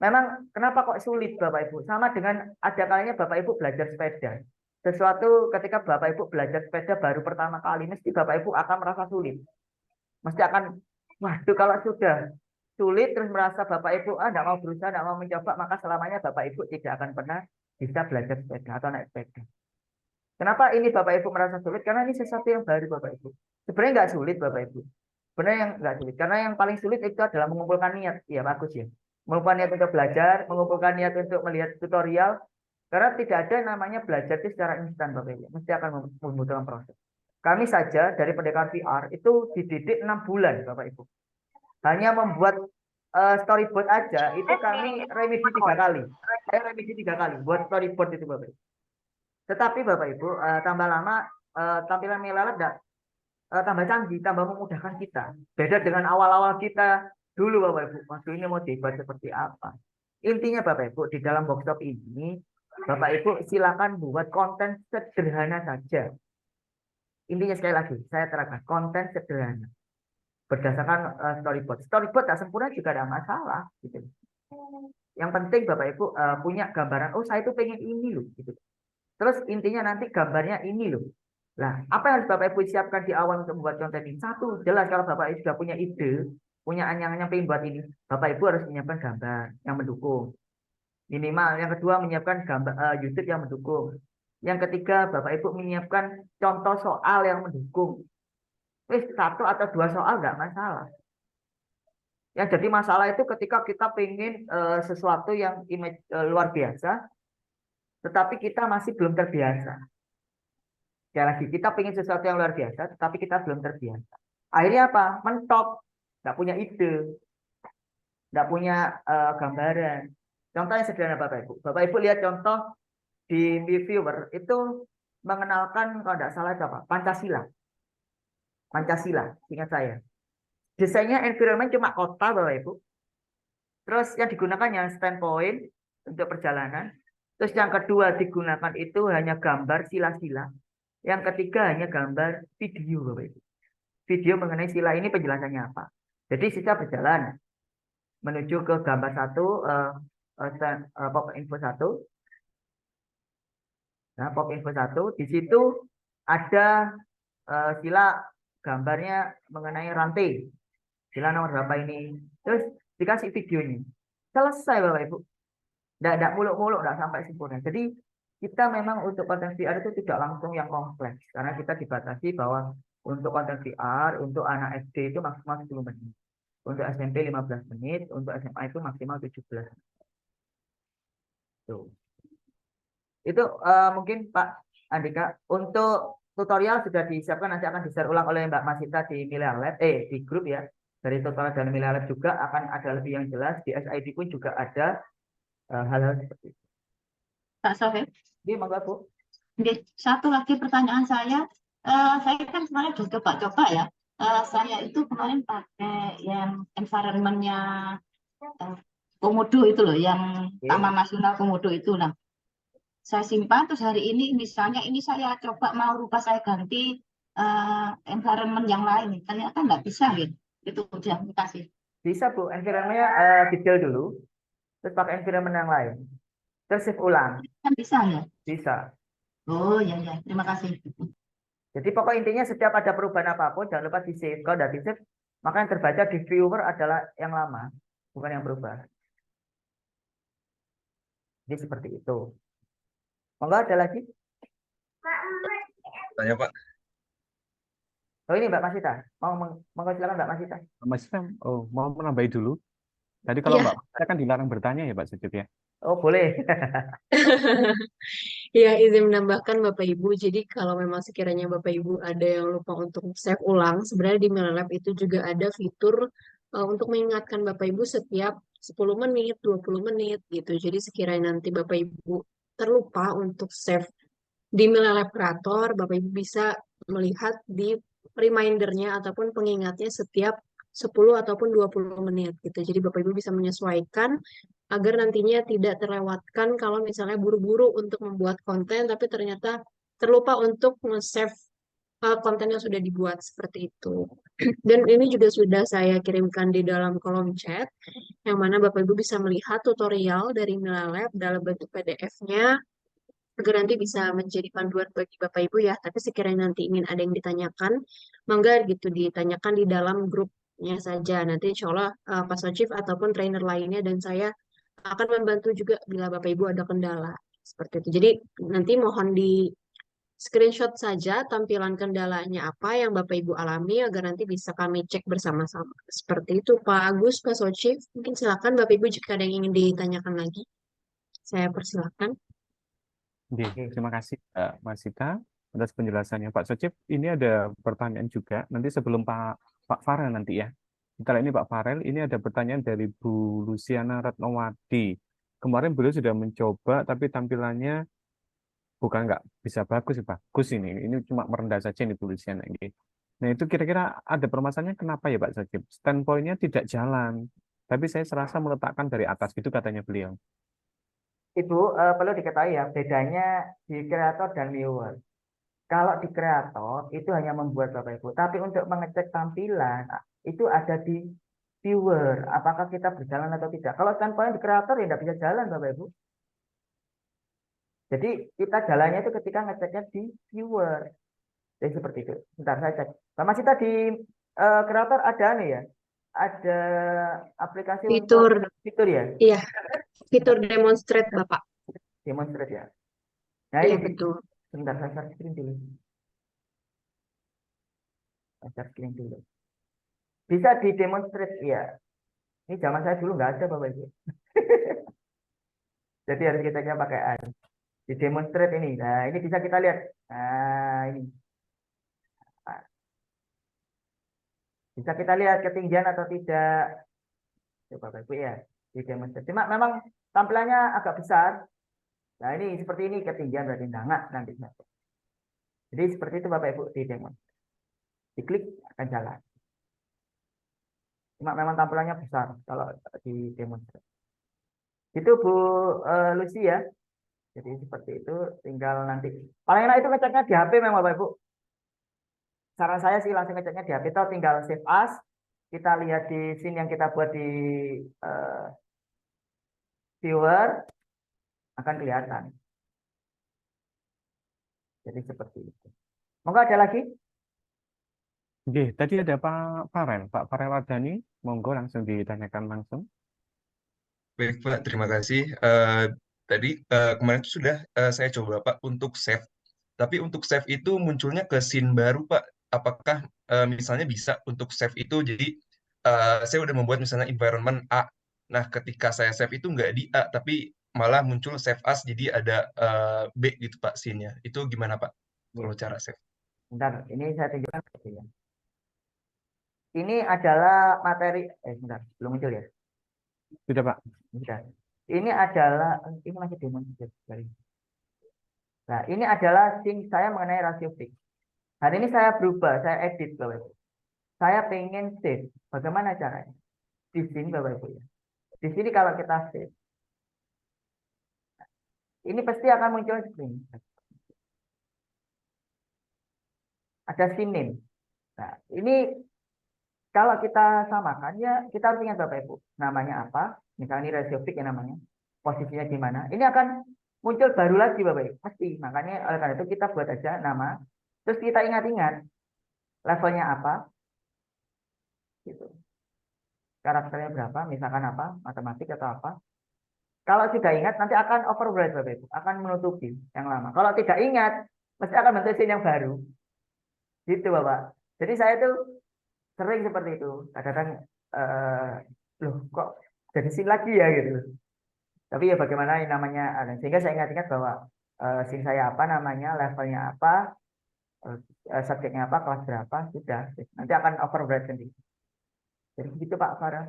memang kenapa kok sulit Bapak Ibu? Sama dengan ada kalanya Bapak Ibu belajar sepeda. Sesuatu ketika Bapak Ibu belajar sepeda baru pertama kali, mesti Bapak Ibu akan merasa sulit. Mesti akan, waduh kalau sudah sulit terus merasa Bapak Ibu tidak mau berusaha, tidak mau mencoba, maka selamanya Bapak Ibu tidak akan pernah bisa belajar sepeda atau naik sepeda. Kenapa ini Bapak Ibu merasa sulit? Karena ini sesuatu yang baru Bapak Ibu. Sebenarnya nggak sulit Bapak Ibu. Sebenarnya yang nggak sulit. Karena yang paling sulit itu adalah mengumpulkan niat. Ya bagus ya. Mengumpulkan niat untuk belajar, mengumpulkan niat untuk melihat tutorial. Karena tidak ada namanya belajar itu secara instan Bapak Ibu. Mesti akan membutuhkan proses. Kami saja dari pendekar VR itu dididik 6 bulan Bapak Ibu. Hanya membuat storyboard aja itu kami remedi 3 kali. Saya remedi 3 kali buat storyboard itu Bapak Ibu. Tetapi Bapak Ibu tambah lama tampilan Milalet tambah canggih, tambah memudahkan kita. Beda dengan awal-awal kita dulu Bapak Ibu. Waktu ini mau dibuat seperti apa? Intinya Bapak Ibu di dalam workshop ini Bapak Ibu silakan buat konten sederhana saja. Intinya sekali lagi saya terangkan konten sederhana. berdasarkan storyboard. Storyboard tak sempurna juga ada masalah gitu. Yang penting Bapak Ibu punya gambaran, oh saya itu pengen ini loh gitu. Terus intinya nanti gambarnya ini loh. Nah, apa yang harus Bapak Ibu siapkan di awal untuk membuat konten ini? Satu, jelas kalau Bapak Ibu sudah punya ide, punya angan-angan pengen buat ini, Bapak Ibu harus menyiapkan gambar yang mendukung. Minimal. Yang kedua, menyiapkan gambar YouTube yang mendukung. Yang ketiga, Bapak Ibu menyiapkan contoh soal yang mendukung. Satu atau dua soal nggak masalah. Yang jadi masalah itu ketika kita pengen sesuatu yang luar biasa, tetapi kita masih belum terbiasa. Sekali lagi, kita pengen sesuatu yang luar biasa, tetapi kita belum terbiasa. Akhirnya apa? Mentok, nggak punya ide, nggak punya gambaran. Contohnya sederhana Bapak Ibu. Bapak Ibu lihat contoh di viewer itu mengenalkan kalau tidak salah itu apa? Pancasila. Pancasila, ingat saya. Desainnya environment cuma kota Bapak Ibu. Terus yang digunakan yang standpoint untuk perjalanan. Terus yang kedua digunakan itu hanya gambar sila-sila. Yang ketiga hanya gambar video Bapak Ibu. Video mengenai sila ini penjelasannya apa. Jadi sisa berjalan menuju ke gambar satu, pop info satu. Nah, pop info satu di situ ada sila gambarnya mengenai rantai. Sila nomor berapa ini. Terus dikasih videonya. Selesai Bapak Ibu. Tidak muluk-muluk, tidak sampai sempurna. Jadi kita memang untuk konten VR itu tidak langsung yang kompleks. Karena kita dibatasi bahwa untuk konten VR, untuk anak SD itu maksimal 10 menit. Untuk SMP 15 menit, untuk SMA itu maksimal 17 menit. Tuh. Itu mungkin Pak Andika, untuk tutorial sudah disiapkan, nanti akan di-share ulang oleh Mbak Masita di Milea Lab, di grup ya. Dari tutorial dan Milea Lab juga akan ada lebih yang jelas. Di SID pun juga ada hal-hal seperti itu. Pak Sohib. Ini monggo Bu. Oke, satu lagi pertanyaan saya kan kemarin sudah coba-coba ya. Saya itu kemarin pakai yang environment-nya Komodo itu loh, yang Taman Nasional Komodo itu. Nah, saya simpan terus hari ini misalnya ini saya coba mau rubah, saya ganti environment yang lain. Ternyata nggak bisa gitu. Itu udah kasih. Bisa Bu, environment-nya detail dulu, terus pakai environment yang lain. Terus save ulang. Kan bisa ya? Bisa. Oh ya, terima kasih. Jadi pokok intinya setiap ada perubahan apapun jangan lupa di save. Kalau tidak di save, maka yang terbaca di viewer adalah yang lama, bukan yang berubah. Jadi seperti itu. Monggo ada lagi? Tanya Pak. Oh ini Mbak Masita. Monggo silakan Mbak Masita. Mas Sam, mau menambahi dulu. Tadi kalau Iya. Mbak Masita kan dilarang bertanya ya Pak Sucip ya. Oh boleh. Ya, izin menambahkan Bapak Ibu. Jadi kalau memang sekiranya Bapak Ibu ada yang lupa untuk save ulang, sebenarnya di Milelab itu juga ada fitur untuk mengingatkan Bapak Ibu setiap 10 menit, 20 menit gitu. Jadi sekiranya nanti Bapak Ibu terlupa untuk save di Milelab Creator, Bapak Ibu bisa melihat di remindernya ataupun pengingatnya setiap 10 ataupun 20 menit gitu. Jadi Bapak Ibu bisa menyesuaikan agar nantinya tidak terlewatkan kalau misalnya buru-buru untuk membuat konten tapi ternyata terlupa untuk nge-save konten yang sudah dibuat seperti itu. Dan ini juga sudah saya kirimkan di dalam kolom chat yang mana Bapak Ibu bisa melihat tutorial dari Milelab dalam bentuk PDF-nya agar nanti bisa menjadi panduan bagi Bapak Ibu ya. Tapi sekiranya nanti ingin ada yang ditanyakan, mangga gitu ditanyakan di dalam grupnya saja. Nanti insya Allah Pak Socif ataupun trainer lainnya dan saya akan membantu juga bila Bapak Ibu ada kendala seperti itu. Jadi nanti mohon di screenshot saja tampilan kendalanya apa yang Bapak Ibu alami agar nanti bisa kami cek bersama-sama. Seperti itu Pak Agus, Pak Socif. Mungkin silakan Bapak Ibu jika ada yang ingin ditanyakan lagi. Saya persilakan. Terima kasih Mbak Masita atas penjelasannya. Pak Sucip, ini ada pertanyaan juga. Nanti sebelum Pak Farel nanti ya. Kali ini Pak Farel, ini ada pertanyaan dari Bu Luciana Ratnawati. Kemarin beliau sudah mencoba, tapi tampilannya bukan nggak bisa bagus ini. Ini cuma merendah saja nih Bu Luciana ini. Nah itu kira-kira ada permasalahannya kenapa ya Pak Sucip? Standpoint-nya tidak jalan, tapi saya serasa meletakkan dari atas gitu katanya beliau. Ibu perlu diketahui ya bedanya di kreator dan viewer. Kalau di kreator itu hanya membuat Bapak Ibu, tapi untuk mengecek tampilan itu ada di viewer, apakah kita berjalan atau tidak. Kalau standpoint di kreator ya tidak bisa jalan Bapak Ibu. Jadi kita jalannya itu ketika ngeceknya di viewer. Jadi seperti itu. Bentar saya cek. Sama kita di kreator ada nih ya, ada aplikasi untuk Fitur, fitur ya, iya, fitur demonstrate Bapak. demonstrate ya. Nah Iya ini betul. sebentar saya share screen dulu. Saya share screen dulu. Bisa di demonstrate ya. Ini zaman saya dulu nggak ada Bapak Ibu. Jadi harus kita pakai di demonstrate ini. Nah, ini bisa kita lihat. Nah, ini. Nah, bisa kita lihat ketinggian atau tidak. Coba Bapak Ibu ya, di demonstrate. Cuma memang tampilannya agak besar. Nah, ini seperti ini ketinggian berarti nggak nanti. Jadi seperti itu Bapak Ibu di demonstrate. Diklik akan jalan. Cuma memang tampilannya besar kalau di demonstrate. Itu Bu Lucy ya. Jadi seperti itu, tinggal nanti. Paling enak itu ngeceknya di HP memang Bapak Ibu. Saran saya sih langsung ngeceknya di HP atau tinggal save as. Kita lihat di scene yang kita buat di viewer akan kelihatan. Jadi seperti itu. Monggo ada lagi? Oke, tadi ada Pak Farel. Pak Farel Ardhani, monggo langsung ditanyakan langsung. Baik Pak, terima kasih. Tadi kemarin itu sudah saya coba Pak untuk save. Tapi untuk save itu munculnya ke scene baru Pak. Apakah misalnya bisa untuk save itu jadi saya udah membuat misalnya environment A. Nah, ketika saya save itu nggak di A, tapi malah muncul save as jadi ada B gitu Pak scene-nya. Itu gimana Pak? Kalau cara save? Bentar, ini saya tunjukkan ya. Ini adalah materi, bentar, belum muncul ya? Sudah Pak. Sudah. Ini adalah, ini masih demonstrasi. Nah, ini adalah scene saya mengenai rasio fix. Hari ini saya berubah, saya edit Bapak Ibu. Saya pengen save. Bagaimana caranya? Di sini Bapak Ibu ya. Di sini kalau kita save, ini pasti akan muncul seperti ini. Ada scene name. Nah, ini kalau kita samakan ya kita harus ingat Bapak Ibu, namanya apa? Misalnya ini rasio fix ya namanya. Posisinya di mana? Ini akan muncul baru lagi Bapak Ibu. Pasti. Makanya oleh karena itu kita buat aja nama. Terus kita ingat-ingat levelnya apa? Gitu. Karakternya berapa? Misalkan apa? Matematik atau apa? Kalau sudah ingat nanti akan override Bapak Ibu, akan menutupi yang lama. Kalau tidak ingat, mesti akan bentuk scene yang baru. Gitu Bapak. Jadi saya itu sering seperti itu. Kadang-kadang loh kok jadi scene lagi ya gitu. Tapi ya bagaimana ini namanya, sehingga saya ingat-ingat bahwa scene saya apa namanya, levelnya apa, subjeknya apa, kelas berapa, sudah. Nanti akan override sendiri. Jadi begitu Pak Farah.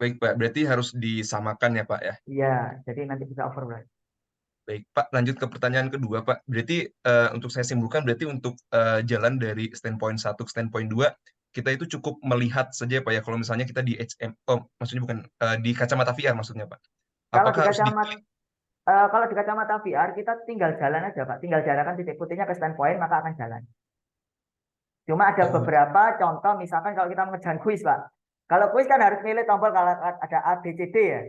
Baik Pak, berarti harus disamakan ya Pak ya? Iya, jadi nanti bisa override. Baik, Pak, lanjut ke pertanyaan kedua, Pak. Berarti untuk saya simpulkan, berarti untuk jalan dari standpoint 1 ke standpoint 2, kita itu cukup melihat saja, Pak ya. Kalau misalnya kita di maksudnya bukan di kacamata VR maksudnya, Pak. Kalau Apakah di harus kacamata kalau di kacamata VR kita tinggal jalan aja Pak, tinggal jalankan titik putihnya ke standpoint maka akan jalan. Cuma ada beberapa contoh, misalkan kalau kita mengerjakan kuis Pak. Kalau kuis kan harus milih tombol kalau ada A, B, C, D ya.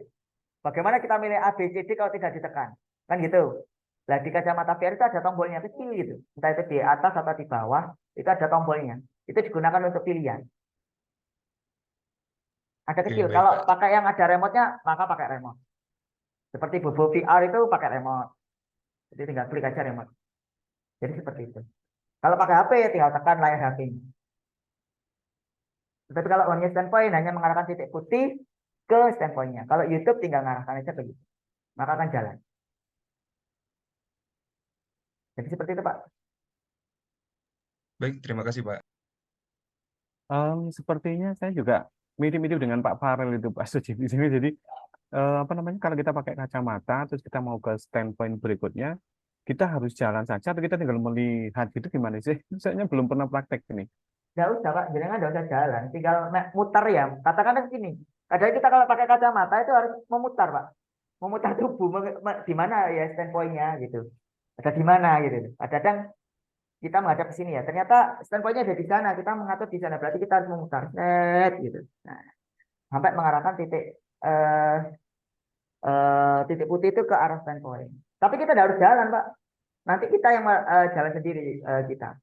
Bagaimana kita milih A, B, C, D kalau tidak ditekan? Kan gitu. Nah di kacamata VR itu ada tombolnya kecil gitu. Entah itu di atas atau di bawah, itu ada tombolnya. Itu digunakan untuk pilihan. Ada kecil. baik, Kalau Pak. pakai yang ada remote-nya, maka pakai remote. Seperti Bobo VR itu pakai remote. Jadi tinggal klik aja remote. Jadi seperti itu. Kalau pakai HP, tinggal tekan layar HP-nya. Tetapi kalau hanya standpoint, hanya mengarahkan titik putih ke standpoint-nya. Kalau YouTube tinggal mengarahkan aja ke YouTube. Maka akan jalan. Jadi seperti itu Pak. Baik, terima kasih, Pak. Sepertinya saya juga mirip-mirip dengan Pak Farel itu Pak Suci di sini. Jadi apa namanya, kalau kita pakai kacamata terus kita mau ke standpoint berikutnya, kita harus jalan saja atau kita tinggal melihat gitu gimana sih? Saya belum pernah praktek ini. Nggak usah Pak, jangan nggak usah jalan. Tinggal muter ya. Katakan begini. Kadang kita kalau pakai kacamata itu harus memutar Pak. Memutar tubuh. Di mana ya standpoint-nya gitu. Ada di mana gitu. Kadang kita menghadap ke sini ya. Ternyata standpointnya ada di sana, kita mengatur di sana. Berarti kita harus memutar, net gitu. Nah, sampai mengarahkan titik putih itu ke arah standpoint. Tapi kita tidak harus jalan, Pak. Nanti kita yang jalan sendiri kita.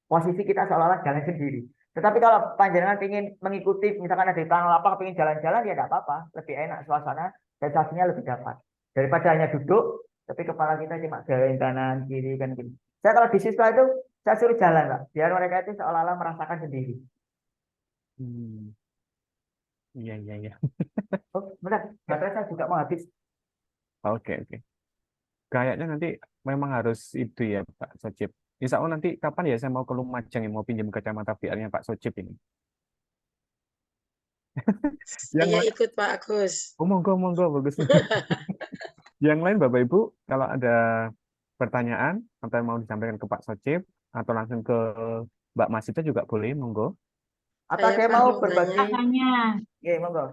Posisi kita seolah-olah jalan sendiri. Tetapi kalau panjenengan ingin mengikuti, misalkan ada di tanah lapang, ingin jalan-jalan, ya tidak apa-apa. Lebih enak suasana, sensasinya lebih dapat. Daripada hanya duduk, tapi kepala kita cuma jalan kanan, kiri, kan gini. Saya kalau di siswa itu, saya suruh jalan, Pak. Biar mereka itu seolah-olah merasakan sendiri. Iya, iya, iya. Oh, benar. Baterai saya juga mau habis. Oke, oke. Kayaknya nanti memang harus itu ya, Pak Sojib. Insya Allah nanti kapan ya saya mau ke Lumajang yang mau pinjam kacamata VR-nya Pak Sojib ini. Yang Saya lain, ikut Pak Agus. oh monggo, monggo, bagus. Yang lain Bapak Ibu, kalau ada pertanyaan atau yang mau disampaikan ke Pak Sojib atau langsung ke Mbak Masita juga boleh, monggo. Atau Saya ada yang Pak mau mau berbagi? nanya. Makanya Iya, monggo.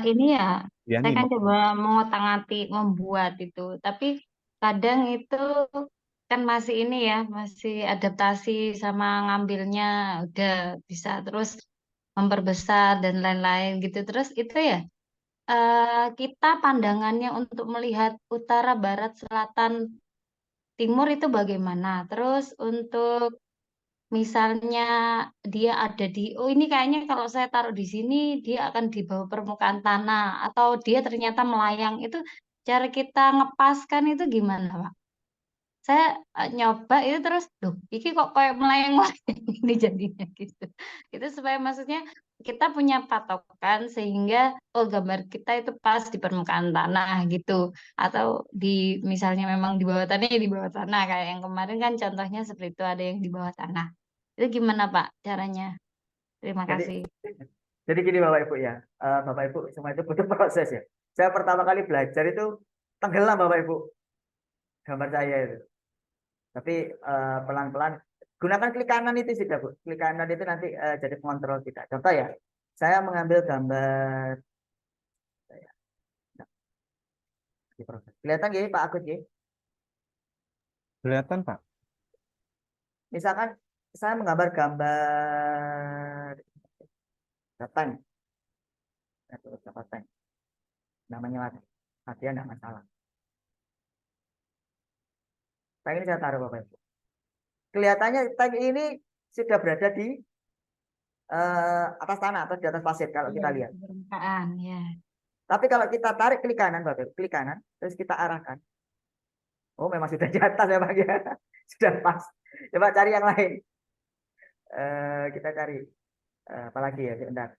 ini ya, Ya saya nih, kan coba mengotak-atik membuat itu, tapi kadang itu kan masih ini ya, masih adaptasi sama ngambilnya udah bisa terus memperbesar dan lain-lain gitu. Terus itu ya, kita pandangannya untuk melihat utara, barat, selatan, timur itu bagaimana? Terus untuk misalnya dia ada di, oh ini kayaknya kalau saya taruh di sini dia akan di bawah permukaan tanah atau dia ternyata melayang itu cara kita ngepaskan itu gimana, Pak? Saya nyoba itu terus, duh, ini kok kayak melayang-layang ini jadinya gitu. Itu supaya maksudnya kita punya patokan sehingga oh gambar kita itu pas di permukaan tanah gitu. Atau di misalnya memang di bawah tanah ya di bawah tanah kayak yang kemarin kan contohnya seperti itu ada yang di bawah tanah. Itu gimana Pak caranya? Terima Jadi, kasih. jadi gini Bapak Ibu ya, Bapak Ibu semua itu butuh proses ya. Saya pertama kali belajar itu tenggelam Bapak Ibu gambar saya itu. Tapi pelan-pelan gunakan klik kanan itu sudah Bu. Klik kanan itu nanti jadi pengontrol kita. Contoh ya, saya mengambil gambar saya. Nah, di proses. Kelihatan gini Pak Agus ya. kelihatan Pak. Misalkan saya menggambar gambar tank. Tank. Namanya latihan tidak masalah. Tank ini saya taruh Bapak Ibu. Kelihatannya tank ini sudah berada di atas tanah atau di atas pasir kalau kita Iya, lihat. permukaan ya. Tapi kalau kita tarik klik kanan Bapak Ibu, klik kanan, terus kita arahkan. Oh memang sudah di atas ya Pak ya. Sudah pas. Coba cari yang lain. Kita cari apalagi ya sebentar.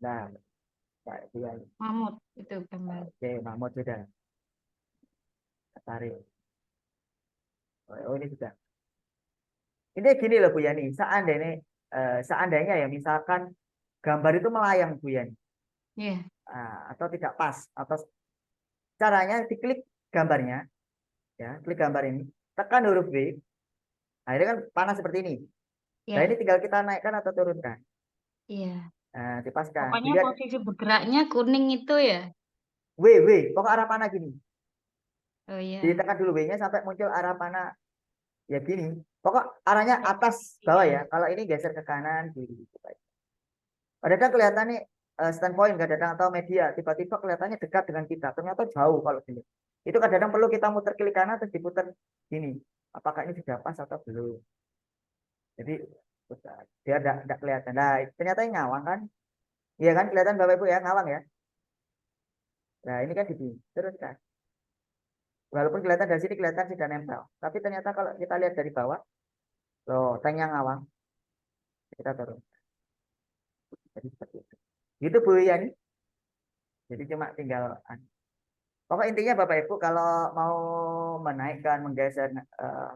Nah, dia. Mamut itu gambar. Oke, Mahmud sudah. Kita tarik. Oh ini sudah. Ini gini loh Bu Yani, seandainya ya misalkan gambar itu melayang Bu Yani, Iya. atau tidak pas, atau caranya diklik gambarnya, ya klik gambar ini, tekan huruf B, nah ini kan panas seperti ini. Nah Iya. ini tinggal kita naikkan atau turunkan, Iya. dipaskan. Pokoknya Dilihat posisi bergeraknya kuning itu ya. W, pokok arah panah gini, Oh iya. ditekan dulu W-nya sampai muncul arah panah ya gini. Pokok arahnya atas bawah ya. Kalau ini geser ke kanan kiri. Kadang kelihatannya standpoint kadang atau media tiba-tiba kelihatannya dekat dengan kita, ternyata jauh kalau dilihat. Itu kadang perlu kita muter klik kanan terus diputar gini. Apakah ini sudah pas atau belum? Jadi dia tidak kelihatan. Nah, ternyata ini ngawang kan? Iya kan kelihatan Bapak Ibu ya ngawang ya. Nah, ini kan gini. Terus kan. Walaupun kelihatan dari sini kelihatan sudah nempel, tapi ternyata kalau kita lihat dari bawah, loh, tanknya ngawang. Kita turun. Jadi seperti itu. Gitu Bu Yani. Jadi cuma tinggal pokok intinya Bapak Ibu kalau mau menaikkan, menggeser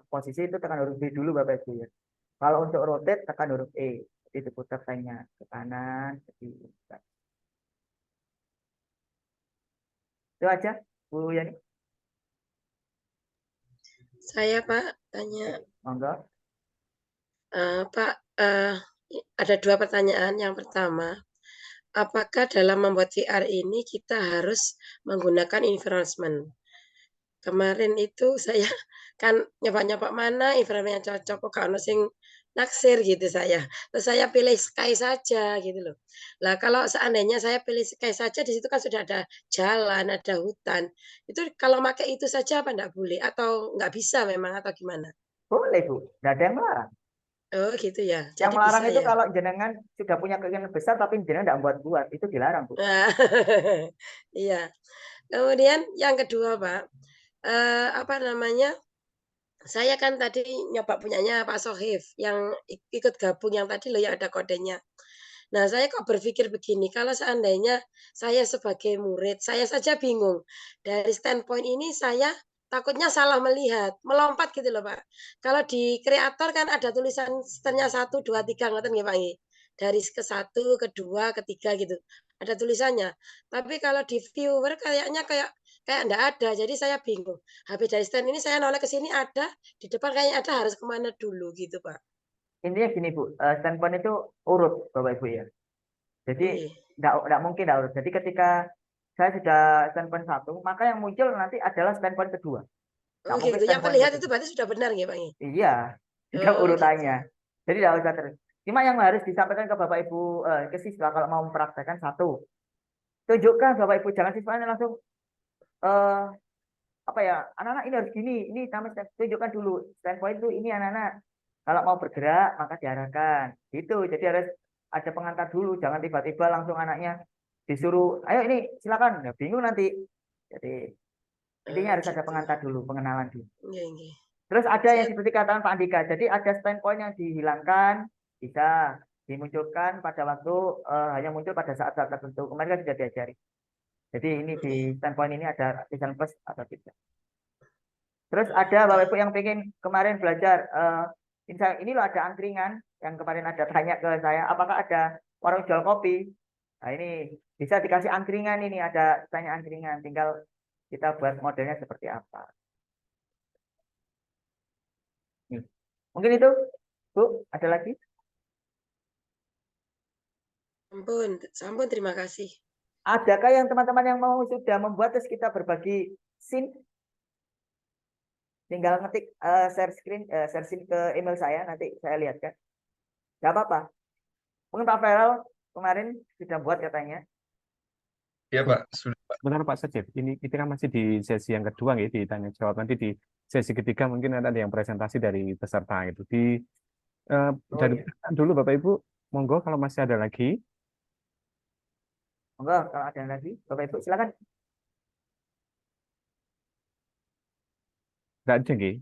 posisi itu tekan huruf B dulu Bapak Ibu ya. Kalau untuk rotate tekan huruf E. Jadi diputar tanknya ke kanan, ke kiri. Itu aja Bu Yani. Saya Pak tanya, Monggo. Pak, ada 2 pertanyaan. Yang pertama, apakah dalam membuat VR ini kita harus menggunakan environment? Kemarin itu saya kan nyoba-nyoba mana environment yang cocok kok gak ono sing naksir gitu saya. Terus saya pilih Sky saja gitu loh. Lah kalau seandainya saya pilih Sky saja di situ kan sudah ada jalan, ada hutan. Itu kalau pakai itu saja apa enggak boleh atau nggak bisa memang atau gimana? Boleh Bu, nggak ada yang melarang. Oh gitu ya. Yang Jadi melarang bisa itu ya. kalau jenengan sudah punya keinginan besar tapi jenengan tidak buat-buat, itu dilarang Bu. Nah, iya. Kemudian yang kedua, Pak, apa namanya? Saya kan tadi nyoba punyanya Pak Sohif yang ikut gabung yang tadi loh yang ada kodenya. Nah, saya kok berpikir begini, kalau seandainya saya sebagai murid, saya saja bingung. Dari standpoint ini saya takutnya salah melihat, melompat gitu loh, Pak. Kalau di kreator kan ada tulisan setelahnya 1, 2, 3, ngoten nggih, Pak, nggih. Dari ke 1, kedua, ketiga gitu. Ada tulisannya. Tapi kalau di viewer kayaknya kayak kayak enggak ada. Jadi saya bingung. Habis dari stand ini saya noleh ke sini ada, di depan kayaknya ada, harus kemana dulu gitu, Pak. Intinya gini Bu, standpoint itu urut Bapak Ibu ya. Jadi Nggih. nggak mungkin nggak urut. Jadi ketika saya sudah standpoint 1, maka yang muncul nanti adalah standpoint kedua. Oh Nggak mungkin gitu, yang standpoint terlihat itu ketiga. berarti sudah benar nggih, Pak, nggih? Iya, sudah Oh gitu. urutannya. Jadi tidak usah terus. Cuma yang harus disampaikan ke Bapak Ibu, ke siswa kalau mau mempraktekkan 1, tunjukkan Bapak Ibu, jangan siswanya langsung eh apa ya, anak-anak ini harus gini, ini namanya tunjukkan dulu standpoint itu ini anak-anak. Kalau mau bergerak maka diarahkan. Gitu. Jadi harus ada pengantar dulu, jangan tiba-tiba langsung anaknya disuruh, ayo ini silakan. Ya, bingung nanti. Jadi intinya Oh harus ada gitu. pengantar dulu, pengenalan dulu. Nggih, nggih. Terus ada yang Saya seperti katakan Pak Andika. Jadi ada standpoint yang dihilangkan, bisa dimunculkan pada waktu hanya muncul pada saat-saat tertentu. Kemarin kan sudah diajari. Jadi ini di nggih, standpoint ini ada tulisan plus atau tidak. Terus ada oke. Bapak Ibu yang pengen kemarin belajar, ini loh ada angkringan yang kemarin ada tanya ke saya, apakah ada warung jual kopi? Nah ini bisa dikasih angkringan, ini ada tanya angkringan, tinggal kita buat modelnya seperti apa. Nih. Mungkin itu, Bu, ada lagi? Ampun, sampun terima kasih. Adakah yang teman-teman yang mau sudah membuat, terus kita berbagi scene? Tinggal ngetik share screen, share screen ke email saya, nanti saya lihat kan. Gak apa-apa. Mungkin Pak Feral kemarin sudah buat katanya. Iya Pak, sudah Pak. Benar Pak Sajib, ini kita kan masih di sesi yang kedua ya, ditanya jawab. Nanti di sesi ketiga mungkin ada yang presentasi dari peserta itu. Oh Dari iya. dulu Bapak Ibu, monggo kalau masih ada lagi. Monggo kalau ada lagi, Bapak Ibu silakan. Nggak ada nggih.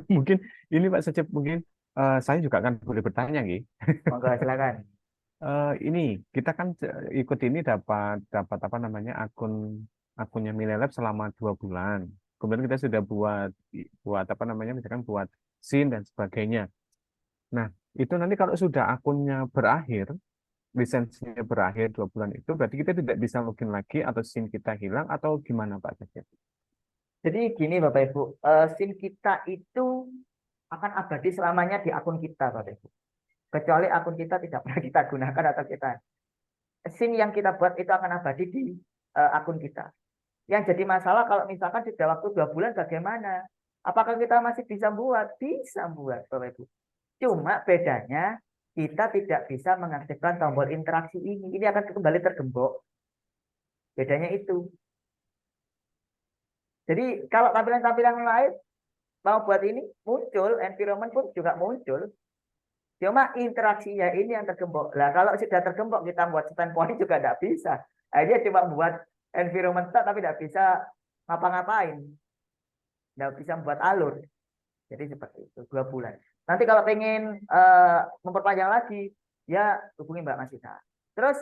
Mungkin ini Pak Sajib, mungkin saya juga kan boleh bertanya nggih. Monggo silakan. Ini kita kan ikut ini dapat dapat apa namanya akunnya Milelab selama 2 bulan. Kemudian kita sudah buat apa namanya misalkan buat SIN dan sebagainya. Nah itu nanti kalau sudah akunnya berakhir, lisensinya berakhir 2 bulan itu, berarti kita tidak bisa login lagi atau SIN kita hilang atau gimana Pak Sajib? Jadi gini Bapak Ibu, SIM kita itu akan abadi selamanya di akun kita Bapak Ibu. Kecuali akun kita tidak pernah kita gunakan atau kita SIM yang kita buat itu akan abadi di akun kita. Yang jadi masalah kalau misalkan sudah waktu 2 bulan bagaimana? Apakah kita masih bisa buat? Bisa buat Bapak Ibu. Cuma bedanya kita tidak bisa mengaktifkan tombol interaksi ini. Ini akan kembali tergembok. Bedanya itu. Jadi kalau tampilan-tampilan lain mau buat ini muncul, environment pun juga muncul. Cuma interaksinya ini yang tergembok. Lah kalau sudah tergembok kita buat standpoint juga tidak bisa. Aja cuma buat environment tapi tidak bisa ngapa-ngapain. Tidak bisa membuat alur. Jadi seperti itu 2 bulan. Nanti kalau pengen memperpanjang lagi, ya hubungi Mbak Masita. Terus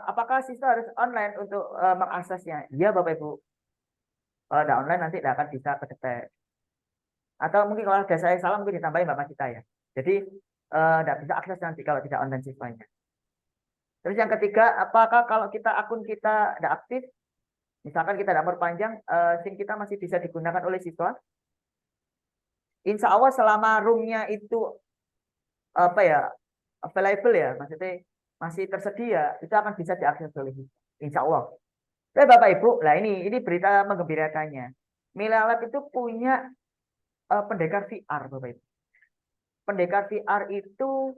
apakah siswa harus online untuk mengaksesnya? Iya Bapak Ibu. Kalau tidak online nanti tidak akan bisa kedetek. Atau mungkin kalau ada saya salah mungkin ditambahin Mbak Masita ya. Jadi tidak bisa akses nanti kalau tidak online siswanya. Terus yang ketiga, apakah kalau akun kita tidak aktif, misalkan kita tidak perpanjang, SIM kita masih bisa digunakan oleh siswa? Insya Allah selama roomnya itu apa ya available ya, maksudnya masih tersedia, itu akan bisa diakses oleh kita. Insya Allah. Oke, Bapak Ibu, nah ini berita menggembirakannya. Milalab itu punya pendekar VR, Bapak Ibu. Pendekar VR itu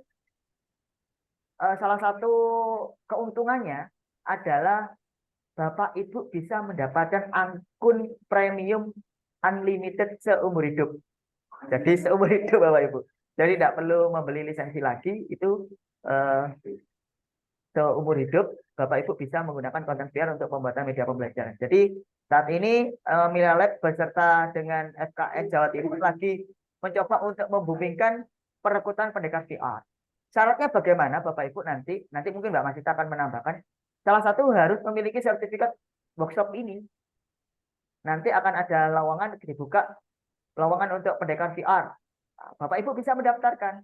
salah satu keuntungannya adalah Bapak Ibu bisa mendapatkan akun premium unlimited seumur hidup. Jadi seumur hidup Bapak Ibu. Jadi tidak perlu membeli lisensi lagi, itu seumur hidup Bapak Ibu bisa menggunakan konten VR untuk pembuatan media pembelajaran. Jadi saat ini Mila Lab beserta dengan FKN Jawa Timur lagi mencoba untuk membumingkan perekrutan pendekar VR. Syaratnya bagaimana Bapak Ibu nanti mungkin Mbak Masita akan menambahkan. Salah satu harus memiliki sertifikat workshop ini. Nanti akan ada lowongan dibuka, lowongan untuk pendekar VR. Bapak Ibu bisa mendaftarkan.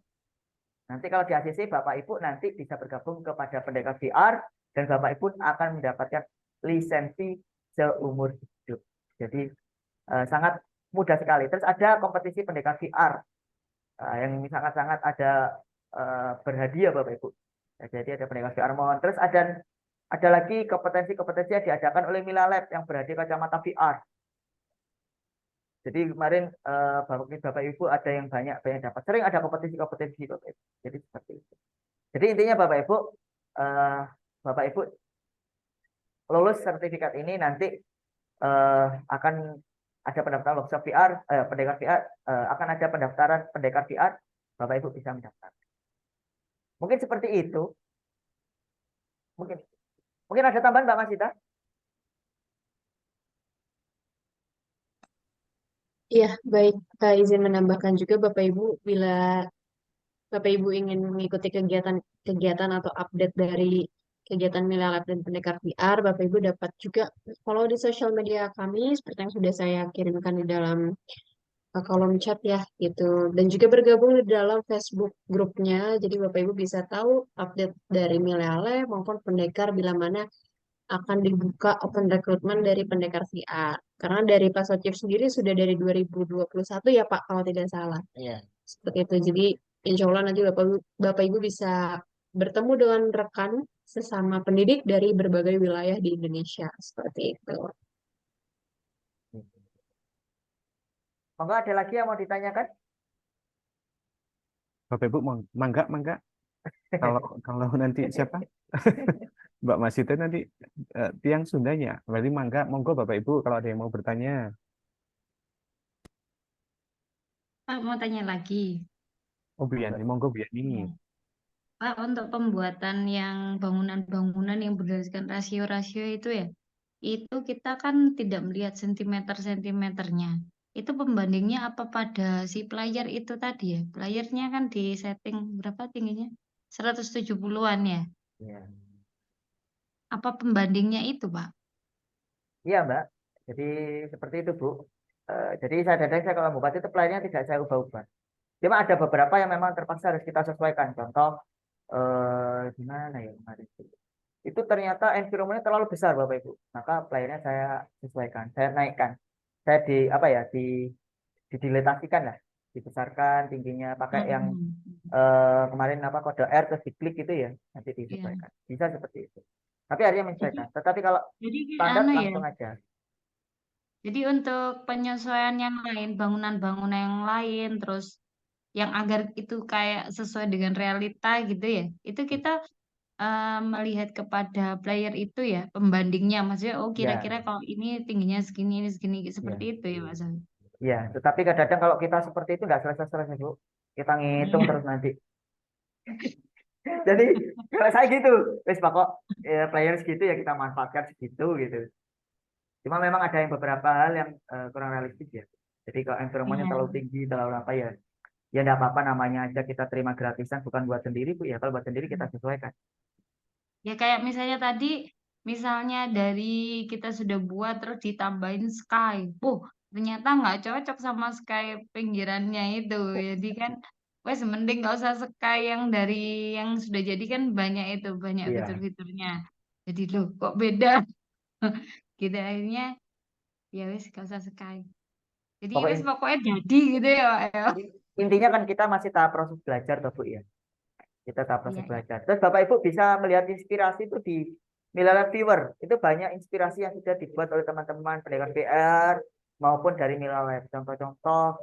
Nanti kalau di ACC Bapak Ibu nanti bisa bergabung kepada pendekar VR dan Bapak Ibu akan mendapatkan lisensi seumur hidup. Jadi sangat mudah sekali. Terus ada kompetisi pendekar VR yang sangat-sangat ada berhadiah Bapak Ibu. Ya, jadi ada pendekar VR mohon. Terus ada lagi kompetensi-kompetensi yang diadakan oleh Mila Lab yang berhadiah kacamata VR. Jadi kemarin Bapak Ibu ada yang banyak dapat. Sering ada kompetisi-kompetisi Bapak Ibu. Jadi seperti itu. Jadi intinya Bapak Ibu lulus sertifikat ini nanti akan ada pendaftaran workshop VR, pendekar VR, akan ada pendaftaran pendekar VR. Bapak Ibu bisa mendaftar. Mungkin seperti itu. Mungkin ada tambahan Mbak Masita? Iya, baik. Izin menambahkan juga Bapak Ibu, bila Bapak Ibu ingin mengikuti kegiatan atau update dari kegiatan Mila Lab dan Pendekar VR, Bapak Ibu dapat juga follow di sosial media kami seperti yang sudah saya kirimkan di dalam kolom chat ya gitu. Dan juga bergabung di dalam Facebook grupnya, jadi Bapak Ibu bisa tahu update dari Mila Lab maupun Pendekar bila mana akan dibuka open recruitment dari pendekar VR. Karena dari Pak Socif sendiri sudah dari 2021 ya Pak, kalau tidak salah. Iya. Seperti itu. Jadi insya Allah nanti Bapak Ibu bisa bertemu dengan rekan sesama pendidik dari berbagai wilayah di Indonesia. Seperti itu. Monggo ada lagi yang mau ditanyakan? Bapak Ibu mangga. Kalau nanti siapa? Mbak Masita nanti tiang Sundanya. Berarti monggo Bapak Ibu kalau ada yang mau bertanya. Pak mau tanya lagi. Oh Bu Yani, monggo Bu Yani. Pak, untuk pembuatan yang bangunan-bangunan yang berdasarkan rasio-rasio itu ya, itu kita kan tidak melihat sentimeter-sentimeternya. Itu pembandingnya apa pada si player itu tadi ya? Playernya kan di setting berapa tingginya? 170-an ya? Iya. Apa pembandingnya itu, Pak? Iya Mbak. Jadi seperti itu Bu. Jadi saya kalau membuat itu pelayannya tidak saya ubah-ubah. Cuma ada beberapa yang memang terpaksa harus kita sesuaikan. Contoh gimana ya kemarin itu ternyata environment-nya terlalu besar Bapak Ibu. Maka pelayannya saya sesuaikan, saya naikkan. Saya didiletasikan lah, dibesarkan tingginya pakai yang kemarin kode R terus diklik gitu ya, nanti disesuaikan. Bisa seperti itu. Tapi akhirnya menyesuaikan. Tetapi kalau Jadi standar ya. langsung aja. Jadi untuk penyesuaian yang lain, bangunan-bangunan yang lain, terus yang agar itu kayak sesuai dengan realita gitu ya, itu kita melihat kepada player itu ya, pembandingnya. Maksudnya, oh Ya, kira-kira kalau ini tingginya segini, ini segini, ya, seperti itu ya Mas. ya. Tetapi kadang-kadang kalau kita seperti itu nggak selesai-selesai Bu. Kita ngitung terus nanti. Jadi kalau saya gitu, wes pokok player segitu ya kita manfaatkan segitu gitu. Cuma memang ada yang beberapa hal yang kurang realistis ya. Jadi kalau environment-nya terlalu tinggi, terlalu apa ya, ya enggak apa-apa namanya aja kita terima gratisan bukan buat sendiri Bu ya. Kalau buat sendiri kita sesuaikan. Ya kayak misalnya tadi, misalnya dari kita sudah buat terus ditambahin sky. Ternyata nggak cocok sama sky pinggirannya itu. Jadi kan, wes mending nggak usah sky yang dari yang sudah jadi kan banyak itu, banyak Iya. fitur-fiturnya. Jadi loh kok beda? Gitu akhirnya, ya wes nggak usah sky. Jadi wes pokoknya jadi gitu ya Pak, ya. Intinya kan kita masih tahap proses belajar toh Bu ya. Kita tahap proses Iya, iya. belajar. Terus Bapak Ibu bisa melihat inspirasi itu di Millennial Viewer. Itu banyak inspirasi yang sudah dibuat oleh teman-teman pendidikan PR maupun dari Millennial. Contoh-contoh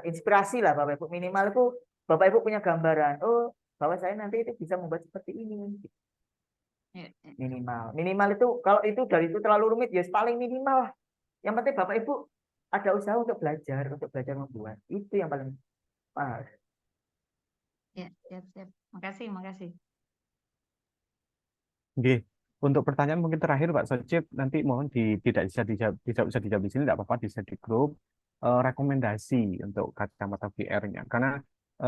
inspirasi lah Bapak Ibu. Minimal itu Bapak Ibu punya gambaran. Oh, bahwa saya nanti itu bisa membuat seperti ini. Iya, iya. Minimal itu kalau itu dari itu terlalu rumit ya paling minimal lah. Yang penting Bapak Ibu ada usaha untuk belajar membuat. Itu yang paling mahal. Iya, siap, siap. Makasih, makasih. Oke. Untuk pertanyaan mungkin terakhir Pak Socip, nanti mohon tidak bisa dijawab, tidak bisa dijawab di sini, tidak apa-apa, bisa di grup. Rekomendasi untuk kacamata VR-nya. Karena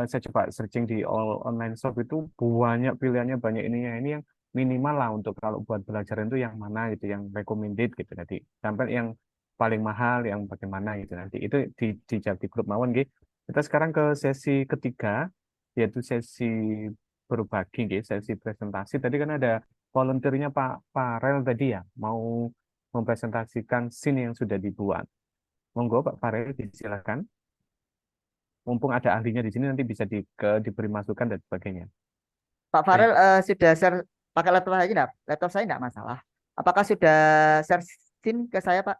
saya coba searching di all online shop itu banyak pilihannya, banyak ininya. Ini yang minimal lah untuk kalau buat belajar itu yang mana gitu, yang recommended gitu nanti. Sampai yang paling mahal, yang bagaimana gitu nanti. Itu dijawab di grup mawon gitu. Kita sekarang ke sesi ketiga, yaitu sesi berbagi, gitu, sesi presentasi. Tadi kan ada volunteernya Pak Farel tadi ya, mau mempresentasikan scene yang sudah dibuat. Monggo Pak Farel, disilakan. Mumpung ada ahlinya di sini, nanti bisa diberi masukan dan sebagainya. Pak Baik, Farel sudah share pakai laptop saya enggak? Laptop saya enggak masalah. Apakah sudah share screen ke saya, Pak?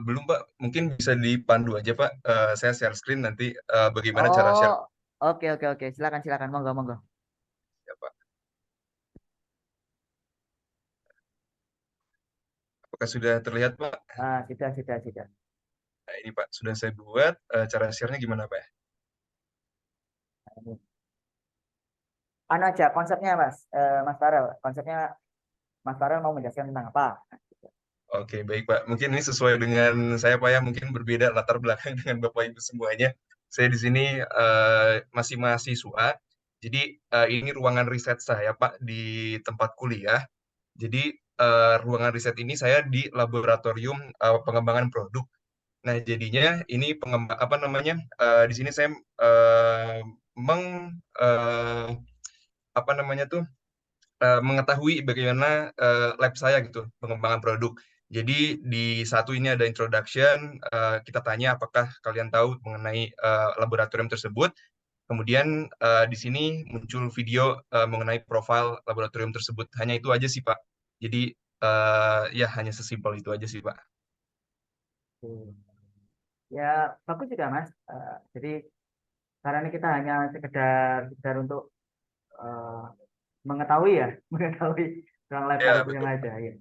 belum Pak, mungkin bisa dipandu aja Pak. Saya share screen nanti bagaimana cara Oh, share. oke. Silakan. Monggo. Ya, Pak. Apakah sudah terlihat Pak? Sudah. Nah, ini Pak, sudah saya buat. Cara share-nya gimana Pak? Anu aja konsepnya, Mas. Mas Farel, konsepnya Mas Farel mau menjelaskan tentang apa? Oke, baik Pak. Mungkin ini sesuai dengan saya Pak ya, mungkin berbeda latar belakang dengan Bapak Ibu semuanya. Saya di sini masih mahasiswa, jadi ini ruangan riset saya Pak di tempat kuliah. Jadi ruangan riset ini saya di laboratorium pengembangan produk. Nah, jadinya ini pengembang apa namanya? Di sini saya eh, meng apa namanya tuh mengetahui bagaimana lab saya gitu pengembangan produk. Jadi di satu ini ada introduction, kita tanya apakah kalian tahu mengenai laboratorium tersebut. Kemudian di sini muncul video mengenai profil laboratorium tersebut. Hanya itu aja sih Pak. Jadi ya hanya sesimpel itu aja sih Pak. Ya, bagus juga, Mas. Jadi karena ini kita hanya sekedar untuk eh, mengetahui ya, mengetahui tentang Ya laboratorium betul. aja, ya.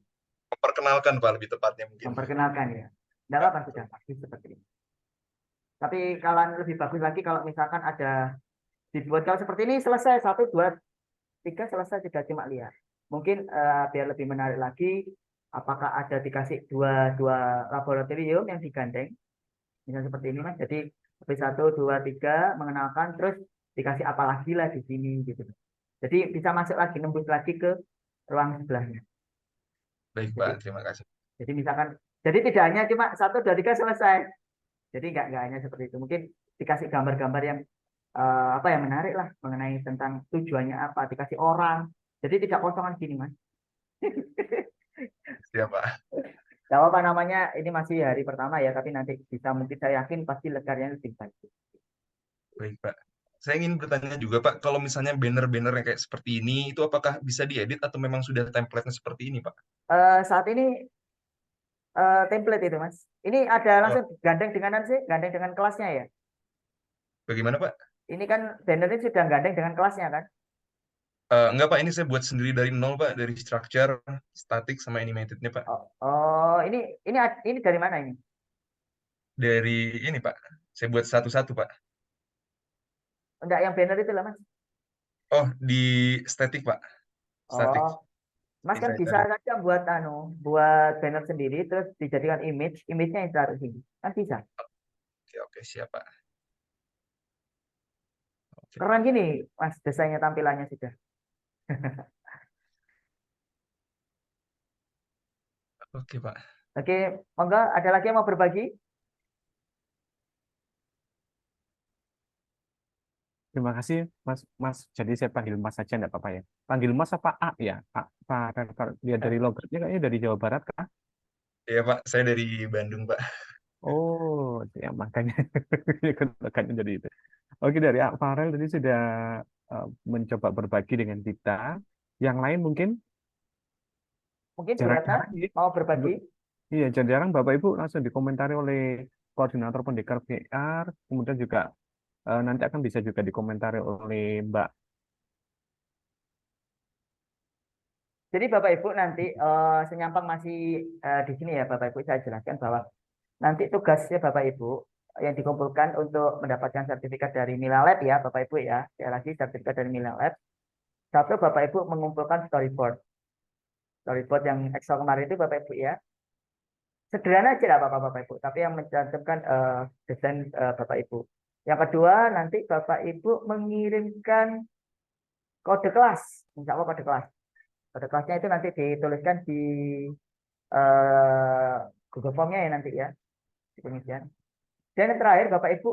Memperkenalkan Pak lebih tepatnya mungkin. Memperkenalkan ya. Tidak Ya, apa-apa sudah bagus seperti ini. Tapi kalau lebih bagus lagi kalau misalkan ada dibuat kalau seperti ini selesai 1, 2, 3 selesai sudah cuma lihat. Mungkin biar lebih menarik lagi, apakah ada dikasih dua laboratorium yang digandeng, misalnya seperti ini Mas. Jadi lebih 1, 2, 3 mengenalkan, terus dikasih apa lagi lah di sini gitu. Jadi bisa masuk lagi, nembus lagi ke ruang sebelahnya. baik Jadi, Pak, terima kasih. jadi misalkan, jadi tidak hanya cuma 1, 2, 3 selesai. Jadi nggak hanya seperti itu. Mungkin dikasih gambar-gambar yang apa yang menarik lah mengenai tentang tujuannya apa, dikasih orang. Jadi tidak kosongan gini Mas. Siap Pak. Gak apa namanya, ini masih hari pertama ya, tapi nanti bisa mungkin saya yakin pasti lekarnya lebih baik. Baik Pak. Saya ingin bertanya juga Pak, kalau misalnya banner-banner yang kayak seperti ini, itu apakah bisa diedit atau memang sudah template-nya seperti ini Pak? Saat ini template itu Mas. Ini ada Oh, langsung gandeng dengan kelasnya ya. bagaimana Pak? Ini kan bannernya sudah gandeng dengan kelasnya kan. Enggak Pak, ini saya buat sendiri dari nol Pak, dari structure, static, sama animated-nya Pak. Ini dari mana ini? Dari ini Pak, saya buat satu-satu Pak. Enggak yang banner itu lah Mas. Oh, di static Pak, static Oh, Mas kan bisa designer. saja buat banner sendiri terus dijadikan image-nya yang taruh sini. Kan bisa. Oke, oke, siap Pak. Oke, Keren gini Mas desainnya tampilannya sudah. oke Pak. Oke, monggo ada lagi yang mau berbagi? Terima kasih, Mas. Mas, jadi saya panggil Mas saja, enggak apa-apa ya. Panggil Mas apa A ya? Pak, dia dari logatnya kayaknya dari Jawa Barat kah? Iya Pak, saya dari Bandung Pak. Oh, ya makanya logatnya jadi itu. Oke, dari A Farel tadi sudah mencoba berbagi dengan kita. Yang lain mungkin Mungkin Bu Ratna jarang-jarang ya. mau berbagi. Iya, jarang-jarang Bapak Ibu langsung dikomentari oleh koordinator pendekar PR, kemudian juga nanti akan bisa juga dikomentari oleh Mbak. Jadi Bapak Ibu nanti senyampang masih di sini ya Bapak Ibu, saya jelaskan bahwa nanti tugasnya Bapak Ibu yang dikumpulkan untuk mendapatkan sertifikat dari Milalab ya Bapak Ibu ya. Sekali lagi sertifikat dari Milalab. Satu, Bapak Ibu mengumpulkan storyboard. Storyboard yang Excel kemarin itu Bapak Ibu ya. Sederhana aja lah Bapak Ibu, tapi yang mencantumkan desain Bapak Ibu. Yang kedua, nanti Bapak Ibu mengirimkan kode kelas, insya Allah kode kelas. Kode kelasnya itu nanti dituliskan di eh, Google Form-nya ya nanti ya. Demikian. Dan yang terakhir Bapak Ibu,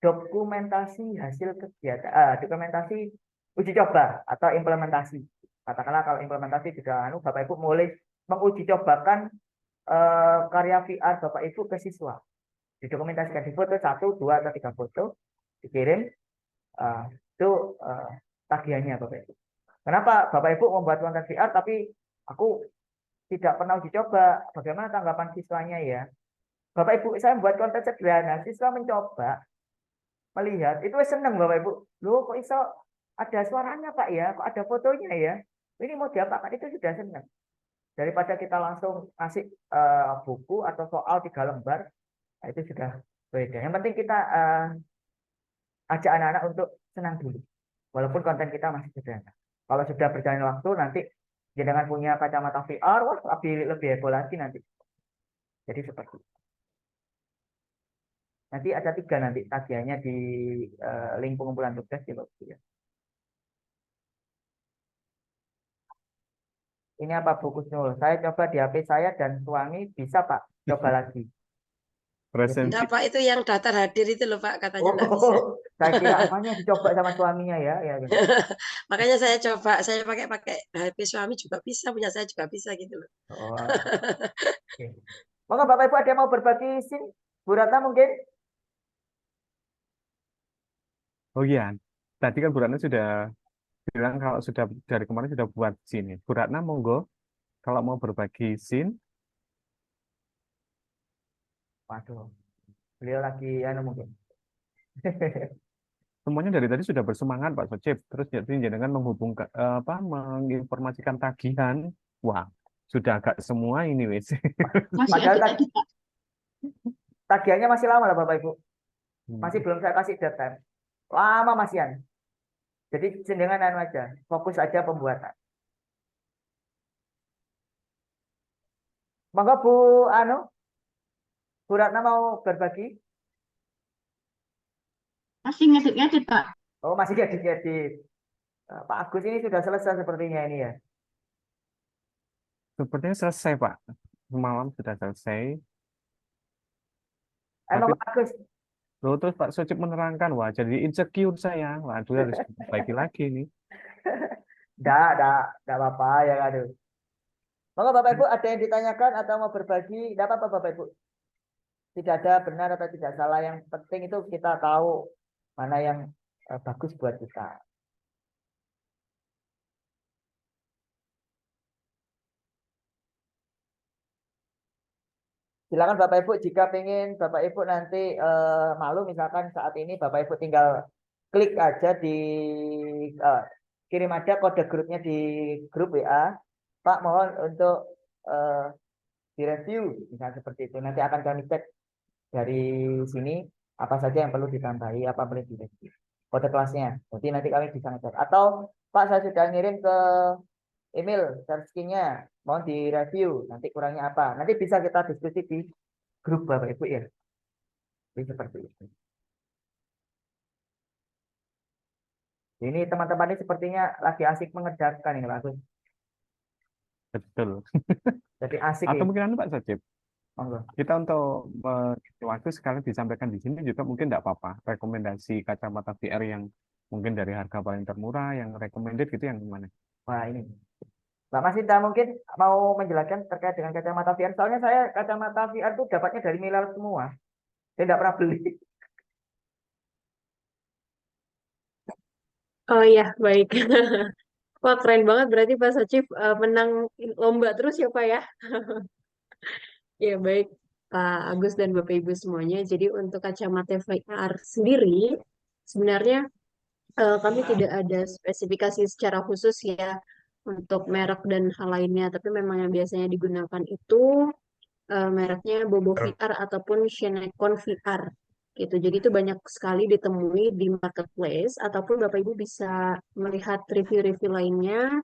dokumentasi hasil kegiatan, dokumentasi uji coba atau implementasi. Katakanlah kalau implementasi sudah Bapak Ibu mulai menguji cobakan karya VR Bapak Ibu ke siswa. Didokumentasikan di foto 1, 2, atau 3 foto, dikirim, itu tagihannya Bapak Ibu. Kenapa Bapak Ibu membuat konten VR tapi aku tidak pernah uji coba? Bagaimana tanggapan siswanya ya? Bapak Ibu, saya membuat konten sederhana, siswa mencoba, melihat, itu seneng Bapak Ibu. Loh kok iso ada suaranya Pak ya? Kok ada fotonya ya? Ini mau diapakan? Itu sudah seneng. Daripada kita langsung kasih buku atau soal 3 lembar, nah, itu sudah beda. Yang penting kita ajak anak-anak untuk senang dulu. Walaupun konten kita masih sederhana. Kalau sudah berjalan waktu, nanti jangan punya kacamata VR, wah lebih heboh lagi nanti. Jadi seperti itu. Nanti ada 3 nanti tagihannya di link pengumpulan tugas ya Bapak Ibu ya. Ini apa buku Nul? Saya coba di HP saya dan suami bisa Pak. Coba lagi. Presensi. Enggak, Pak, itu yang daftar hadir itu loh, Pak, katanya enggak bisa. Saya kira apanya dicoba sama suaminya ya. Makanya saya coba, saya pakai HP suami juga bisa, punya saya juga bisa gitu loh. Oh, okay. Monggo Bapak Ibu ada yang mau berbagi scene? Bu Ratna mungkin? Oh iya, tadi kan Bu Ratna sudah bilang kalau sudah dari kemarin sudah buat scene. Bu Ratna monggo kalau mau berbagi scene. Waduh, beliau lagi mungkin. Semuanya dari tadi sudah bersemangat Pak Socip. Terus jadi dengan menghubungkan menginformasikan tagihan. Wah, sudah agak semua ini wes. Masih Padahal adik-adik, Pak. tagihannya masih lama lah Bapak Ibu. Masih belum saya kasih deadline. Lama masihan. Jadi cenderungan aja, fokus aja pembuatan. Monggo Bu Bu Ratna mau berbagi? Masih ngedit-ngedit, Pak. Oh masih edit-edit. Pak Agus ini sudah selesai sepertinya ini ya. Sepertinya selesai Pak. Semalam sudah selesai. Emang Tapi Pak Agus, loh, terus Pak Socip menerangkan, wah jadi insecure saya. Waduh harus perbaiki lagi nih. enggak apa-apa ya aduh. Monggo Bapak Ibu ada yang ditanyakan atau mau berbagi? Enggak apa-apa Bapak Ibu. Tidak ada benar atau tidak salah. Yang penting itu kita tahu mana yang bagus buat kita. Silakan Bapak Ibu jika pengen Bapak Ibu nanti malu misalkan saat ini Bapak Ibu tinggal klik aja di kirim aja kode grupnya di grup WA. Pak mohon untuk direview misalnya seperti itu. Nanti akan kami cek dari sini apa saja yang perlu ditambahi, apa boleh direview. Kode kelasnya. Jadi nanti kami bisa ngecek. Atau Pak saya sudah ngirim ke email searchingnya mohon direview. Nanti kurangnya apa? Nanti bisa kita diskusi di grup Bapak Ibu ya. Jadi seperti itu. Ini teman-teman ini sepertinya lagi asik mengerjakan ini Pak Agus. Betul. Jadi asik Atau ini. mungkin anu Pak Socip, Monggo. kita untuk waktu sekalian disampaikan di sini juga mungkin tidak apa-apa. Rekomendasi kacamata VR yang mungkin dari harga paling termurah, yang recommended gitu yang gimana? Wah ini. Mbak Masinta mungkin mau menjelaskan terkait dengan kacamata VR. Soalnya saya kacamata VR itu dapatnya dari Milal semua. Saya tidak pernah beli. Oh iya, baik. Wah, keren banget berarti Pak Sacif menang lomba terus ya Pak ya. Ya, baik Pak Agus dan Bapak Ibu semuanya. Jadi untuk kacamata VR sendiri, sebenarnya kami tidak ada spesifikasi secara khusus ya untuk merek dan hal lainnya. Tapi memang yang biasanya digunakan itu mereknya Bobo VR ataupun Shinekon VR gitu. Jadi itu banyak sekali ditemui di marketplace ataupun Bapak Ibu bisa melihat review-review lainnya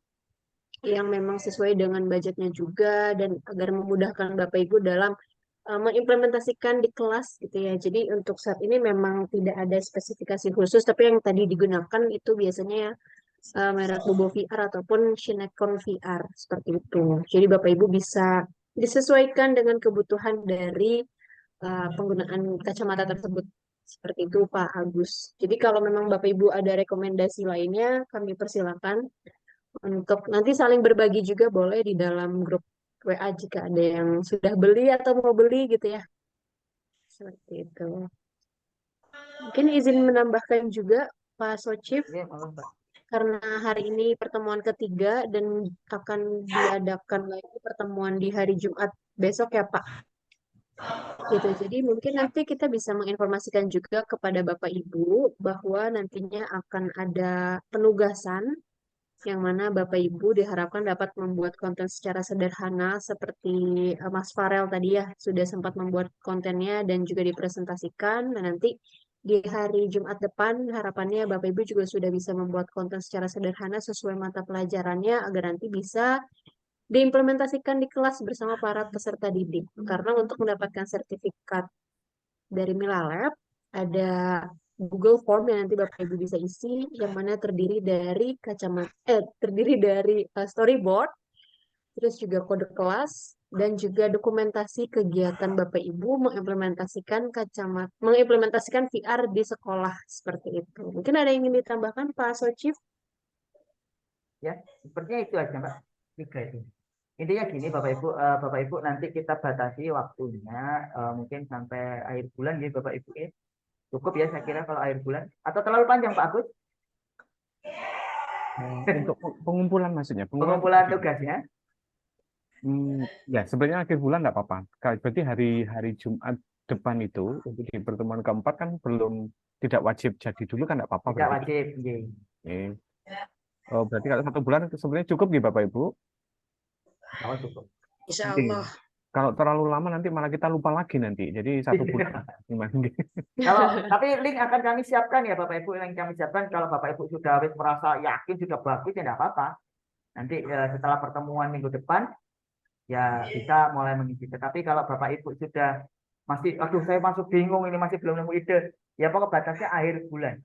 yang memang sesuai dengan budgetnya juga dan agar memudahkan Bapak Ibu dalam mengimplementasikan di kelas gitu ya. Jadi untuk saat ini memang tidak ada spesifikasi khusus, tapi yang tadi digunakan itu biasanya merek Bobo VR ataupun Shinekon VR seperti itu. Jadi Bapak Ibu bisa disesuaikan dengan kebutuhan dari penggunaan kacamata tersebut. Seperti itu Pak Agus. Jadi kalau memang Bapak Ibu ada rekomendasi lainnya, kami persilakan untuk nanti saling berbagi juga boleh di dalam grup WA jika ada yang sudah beli atau mau beli gitu ya. Seperti itu. Mungkin izin menambahkan juga Pak Socif, Iya, monggo, Mbak. karena hari ini pertemuan ketiga dan akan diadakan lagi pertemuan di hari Jumat besok ya Pak. Gitu. Jadi mungkin nanti kita bisa menginformasikan juga kepada Bapak Ibu bahwa nantinya akan ada penugasan yang mana Bapak Ibu diharapkan dapat membuat konten secara sederhana seperti Mas Farel tadi ya sudah sempat membuat kontennya dan juga dipresentasikan. Dan nanti di hari Jumat depan harapannya Bapak Ibu juga sudah bisa membuat konten secara sederhana sesuai mata pelajarannya agar nanti bisa diimplementasikan di kelas bersama para peserta didik. Karena untuk mendapatkan sertifikat dari Mila Lab ada Google Form yang nanti Bapak Ibu bisa isi yang mana terdiri dari storyboard, terus juga kode kelas dan juga dokumentasi kegiatan Bapak Ibu mengimplementasikan VR di sekolah seperti itu. Mungkin ada yang ingin ditambahkan Pak Socif? Ya, sepertinya itu aja, Mbak. 3 itu. Intinya gini, Bapak Ibu nanti kita batasi waktunya mungkin sampai akhir bulan gitu, Bapak Ibu ya. Cukup ya saya kira kalau akhir bulan atau terlalu panjang Pak Agus Untuk pengumpulan maksudnya, pengumpulan tugasnya. Ya sebenarnya akhir bulan nggak apa-apa. Berarti hari Jumat depan itu untuk di pertemuan keempat kan tidak wajib jadi dulu kan nggak apa-apa Tidak berarti. wajib, nggih. Oh, berarti kalau 1 bulan itu sebenarnya cukup gitu Bapak Ibu. Oh, cukup. Insya Nanti Allah. kalau terlalu lama nanti malah kita lupa lagi nanti. Jadi 1 bulan gimana? Kalau tapi link akan kami siapkan ya Bapak Ibu, yang kami siapkan kalau Bapak Ibu sudah merasa yakin sudah bagus ya tidak apa-apa. Nanti setelah pertemuan minggu depan ya bisa mulai mengisi. Tetapi kalau Bapak Ibu sudah masih aduh saya masuk bingung ini masih belum nemu ide, ya pokok batasnya akhir bulan.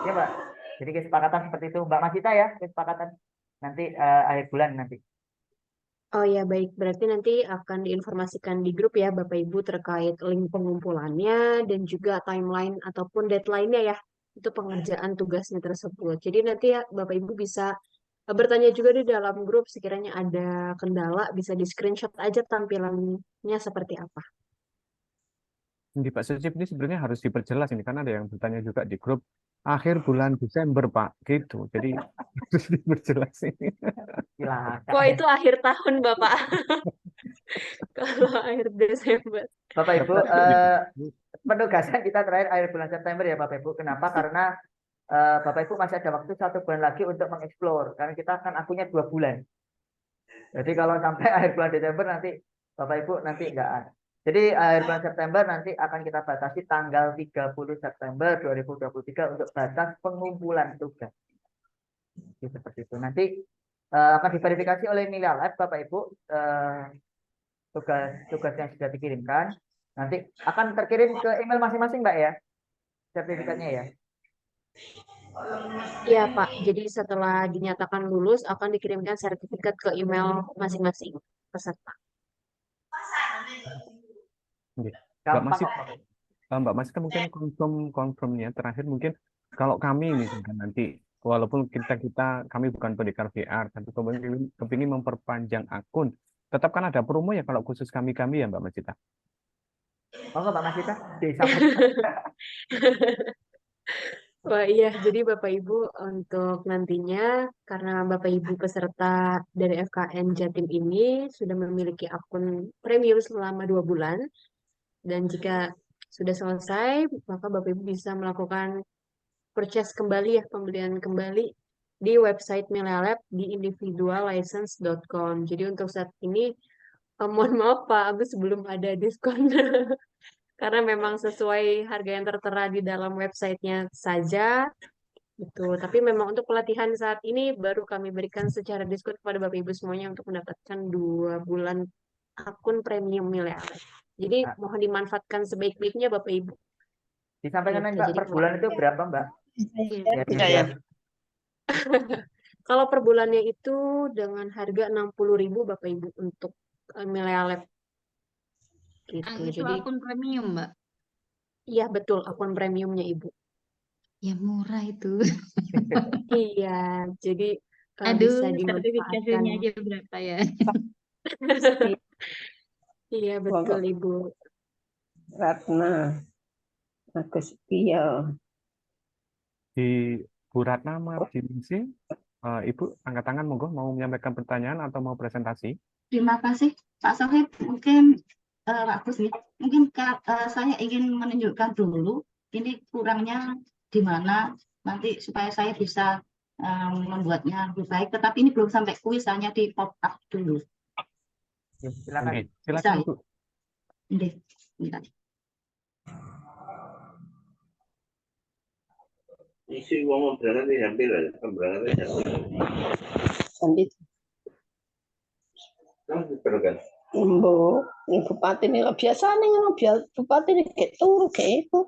Ya Mbak. Jadi kesepakatan seperti itu Mbak Masita ya, kesepakatan nanti akhir bulan nanti. Oh ya, baik. Berarti nanti akan diinformasikan di grup ya, Bapak Ibu, terkait link pengumpulannya dan juga timeline ataupun deadline-nya ya, itu pengerjaan tugasnya tersebut. Jadi nanti ya, Bapak Ibu bisa bertanya juga di dalam grup, sekiranya ada kendala, bisa di-screenshot aja tampilannya seperti apa. Di Pak Sejip ini sebenarnya harus diperjelas ini karena ada yang bertanya juga di grup akhir bulan Desember Pak gitu. Jadi harus diperjelas ini. Silakan. Wah, itu akhir tahun, Bapak. Kalau akhir Desember. Bapak Ibu, penugasan kita terakhir akhir bulan September ya Bapak Ibu. Kenapa? Karena Bapak Ibu masih ada waktu 1 bulan lagi untuk mengeksplor. Karena kita akan akunnya 2 bulan. Jadi kalau sampai akhir bulan Desember nanti Bapak Ibu nanti enggak ada. Jadi akhir bulan September nanti akan kita batasi tanggal 30 September 2023 untuk batas pengumpulan tugas. Jadi seperti itu. Nanti akan diverifikasi oleh Mila Lab Bapak Ibu tugas yang sudah dikirimkan. Nanti akan terkirim ke email masing-masing Mbak ya, sertifikatnya ya. Iya Pak, jadi setelah dinyatakan lulus akan dikirimkan sertifikat ke email masing-masing peserta. Mbak Masita mungkin confirmnya terakhir mungkin kalau kami misalkan nanti walaupun kami bukan pendekar VR tapi kepingin memperpanjang akun tetap kan ada promo ya kalau khusus kami ya Mbak Masita. Oh Mbak Masita, Wah iya, jadi Bapak Ibu untuk nantinya karena Bapak Ibu peserta dari FKN Jatim ini sudah memiliki akun premium selama 2 bulan dan jika sudah selesai maka Bapak Ibu bisa melakukan purchase kembali ya pembelian kembali di website Milelab di individuallicense.com. Jadi untuk saat ini mohon maaf Pak Agus belum ada diskon karena memang sesuai harga yang tertera di dalam websitenya saja. Betul, tapi memang untuk pelatihan saat ini baru kami berikan secara diskon kepada Bapak Ibu semuanya untuk mendapatkan 2 bulan akun premium Milea. Jadi Nah, mohon dimanfaatkan sebaik-baiknya Bapak Ibu. disampaikan Gitu. Mbak, Jadi per bulan itu berapa Mbak? iya. Biar Iya ya. jelas. Kalau per bulannya itu dengan harga 60.000 Bapak Ibu untuk Milea Lab gitu. Itu Jadi akun premium, Mbak. iya betul akun premiumnya Ibu. Ya murah itu. Iya, jadi Aduh, bisa dimanfaatkan. sertifikasinya aja berapa ya? Iya Monggo betul Ibu. Ratna Agus Piya. Di Bu Ratna Mardiningsih, Ibu angkat tangan monggo mau menyampaikan pertanyaan atau mau presentasi. Terima kasih Pak Sohib. Mungkin Pak Gus nih, mungkin saya ingin menunjukkan dulu ini kurangnya di mana nanti supaya saya bisa membuatnya lebih baik. Tetapi ini belum sampai kuis, hanya di pop up dulu. Ya, silakan. Oke, Bisa silakan ya? Bu. Ini, bentar. Isi uang berangkat hampir lah, berangkat Sandi kan berangkat. Mbok, ini bupati ini biasanya biar bupati ini kayak turu kayak itu.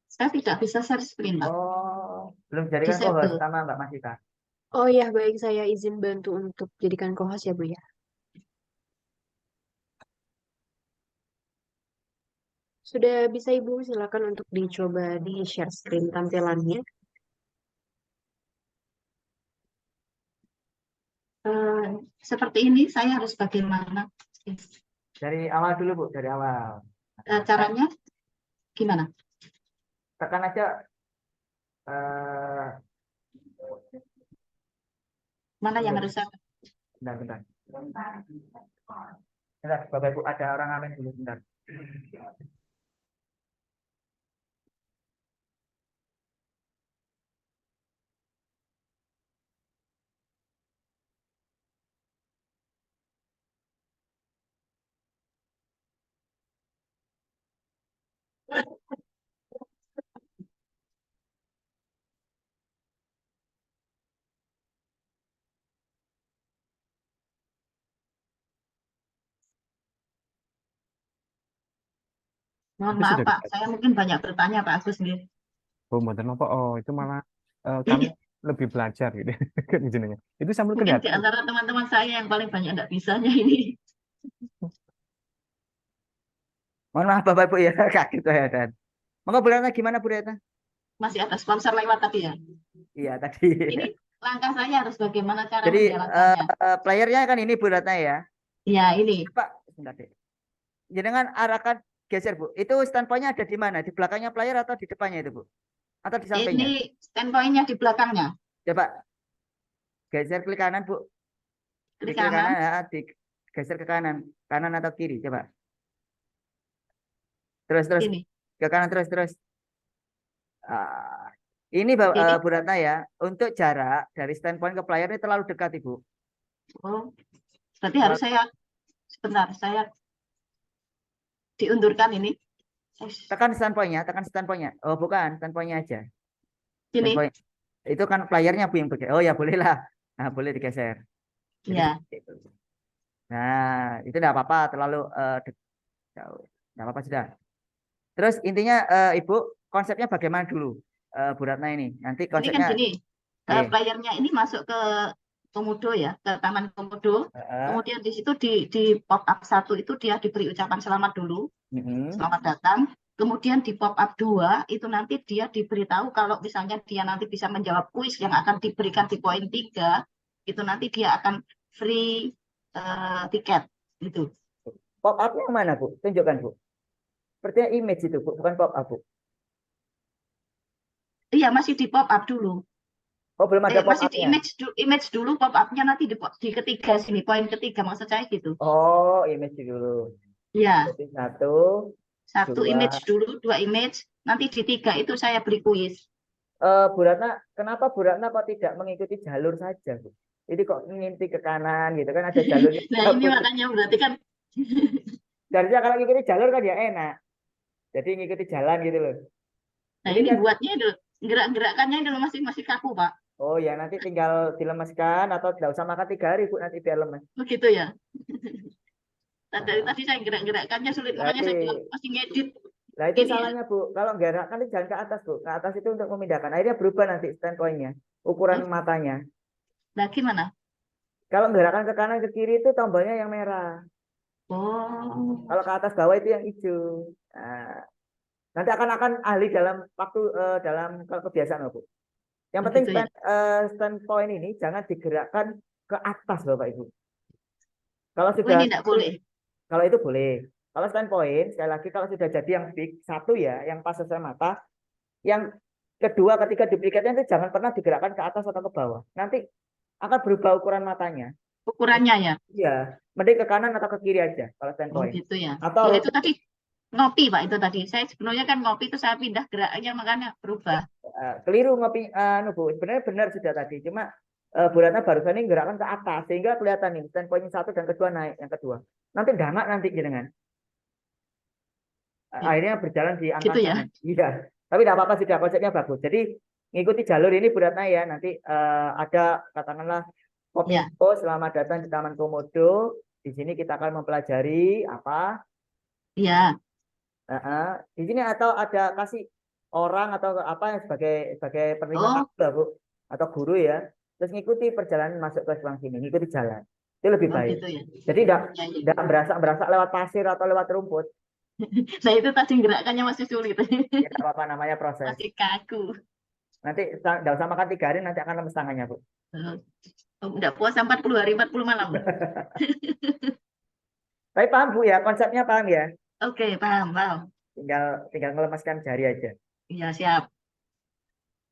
Saya tidak bisa share screen, Pak. Oh, belum jadikan Disable. co-host sama Mbak Masita. Oh ya, baik saya izin bantu untuk jadikan co-host ya Bu ya. Sudah bisa Ibu, silakan untuk dicoba di share screen tampilannya. Seperti ini, saya harus bagaimana? Dari awal dulu Bu, dari awal. Caranya gimana? Tekan aja Mana yang harus saya? bentar. Bentar, Bapak Ibu ada orang amin dulu bentar. Mohon Itu maaf sudah Pak, saya mungkin banyak bertanya Pak Agus nih. Oh, mboten apa? Oh, itu malah kami lebih belajar gitu. Kan jenenge. Itu sambil Mungkin di kelihatan. antara teman-teman saya yang paling banyak tidak bisanya ini. Mohon maaf Bapak Ibu ya, kaget saya dan. Monggo Bu Retna gimana Bu Retna? Masih ada sponsor lewat tadi ya. Iya tadi. Ini langkah saya harus bagaimana cara Jadi menjalankannya. playernya kan ini Bu Retna ya. Ya ini. Pak, sebentar deh. Jangan arahkan geser Bu. Itu standpointnya ada di mana? Di belakangnya player atau di depannya itu Bu? Atau di sampingnya? Ini standpointnya di belakangnya. Coba geser klik kanan Bu. Klik Klik kanan kanan. ya, geser ke kanan, kanan atau kiri coba. Terus Ini. ke kanan terus. Ini Bu Ratna ya, untuk jarak dari standpoint ke player ini terlalu dekat Ibu. Oh, berarti harus saya sebentar, saya diundurkan ini. Tekan standpointnya. Oh bukan, standpointnya aja. Ini. Standpoint. Itu kan playernya Bu yang begitu. Oh ya boleh lah. Nah boleh digeser. Ya. Nah itu tidak apa-apa terlalu jauh. Tidak apa-apa sudah. Terus intinya Ibu konsepnya bagaimana dulu Bu Ratna ini? Nanti Ini kan konsepnya. gini, playernya ini masuk ke Komodo ya, ke Taman Komodo. Kemudian di situ di pop up 1 itu dia diberi ucapan selamat dulu, selamat datang. Kemudian di pop up 2 itu nanti dia diberitahu kalau misalnya dia nanti bisa menjawab kuis yang akan diberikan di poin 3, itu nanti dia akan free tiket gitu. Pop up yang mana Bu? Tunjukkan Bu. Sepertinya image itu, Bu, bukan pop up, Bu. Iya, masih di pop up dulu. Oh, belum ada pop Masih di up-nya. image dulu, pop up-nya nanti di ketiga sini, poin ketiga maksud saya gitu. Oh, image dulu. Ya, Jadi satu, satu dua. image dulu, 2 image, nanti di 3 itu saya beri kuis. Bu Ratna, kenapa Bu Ratna kok tidak mengikuti jalur saja, Bu? Ini kok ngintip ke kanan gitu kan ada jalurnya. Nah, ini makanya berarti kan Harusnya kalau ngikuti jalur kan ya enak. Jadi ngikuti jalan gitu loh. nah Ini ini kan, buatnya itu gerak-gerakannya dulu masih kaku, Pak. oh ya nanti tinggal dilemeskan atau tidak usah makan 3 hari, Bu, nanti biar lemes. Begitu ya. Nah, dari tadi saya gerak-gerakannya sulit, makanya saya bilang Berarti, masih ngedit. nah itu Gini ya. salahnya, Bu. Kalau gerakkan itu jangan ke atas, Bu. Ke atas itu untuk memindahkan. Akhirnya berubah nanti standpointnya, ukuran matanya. Nah, gimana? Kalau gerakan ke kanan ke kiri itu tombolnya yang merah. Oh, Kalau ke atas bawah itu yang hijau. Nah, nanti akan ahli dalam waktu dalam kebiasaan, Bu. Yang penting begitu ya. standpoint ini jangan digerakkan ke atas, Bapak Ibu. Kalau Oh, sudah ini tidak boleh. kalau itu boleh. Kalau standpoint sekali lagi kalau sudah jadi yang big satu ya, yang pas sesuai mata, yang kedua, ketiga duplikatnya itu jangan pernah digerakkan ke atas atau ke bawah. Nanti akan berubah ukuran matanya. Ukurannya ya. Iya, mending ke kanan atau ke kiri aja kalau Oh, standpoint. gitu ya. Atau Ya itu tadi ngopi, Pak, itu tadi. Saya sebenarnya kan ngopi itu saya pindah geraknya makanya berubah. keliru ngopi, Bu. Sebenarnya benar sudah tadi. Cuma Bu Ratna barusan ini gerakan ke atas sehingga kelihatan nih standpoint satu dan kedua naik yang kedua. Nanti dangak nanti jenengan. Akhirnya berjalan di angka Gitu ya. sana. Iya. Tapi tidak apa-apa sudah konsepnya bagus. Jadi ngikuti jalur ini Bu Ratna ya. Nanti ada katakanlah Ya. Kominfo selamat datang di Taman Komodo. Di sini kita akan mempelajari apa? Iya. Di sini atau ada kasih orang atau apa yang sebagai penerima Oh, tamu lah, Bu, atau guru ya. Terus ngikuti perjalanan masuk ke ruang sini, ngikuti jalan. Itu lebih oh baik. gitu ya. Jadi tidak Ya, ya. tidak berasa lewat pasir atau lewat rumput. Nah, itu tadi gerakannya masih sulit. Ya tidak apa-apa, namanya proses. Masih kaku. Nanti tidak usah makan 3 hari, nanti akan lemes tangannya, Bu. Oh, enggak puasa 40 hari, 40 malam. Tapi paham, Bu, ya, konsepnya paham ya. Oke, paham, paham. Tinggal ngelemaskan jari aja. Iya, siap.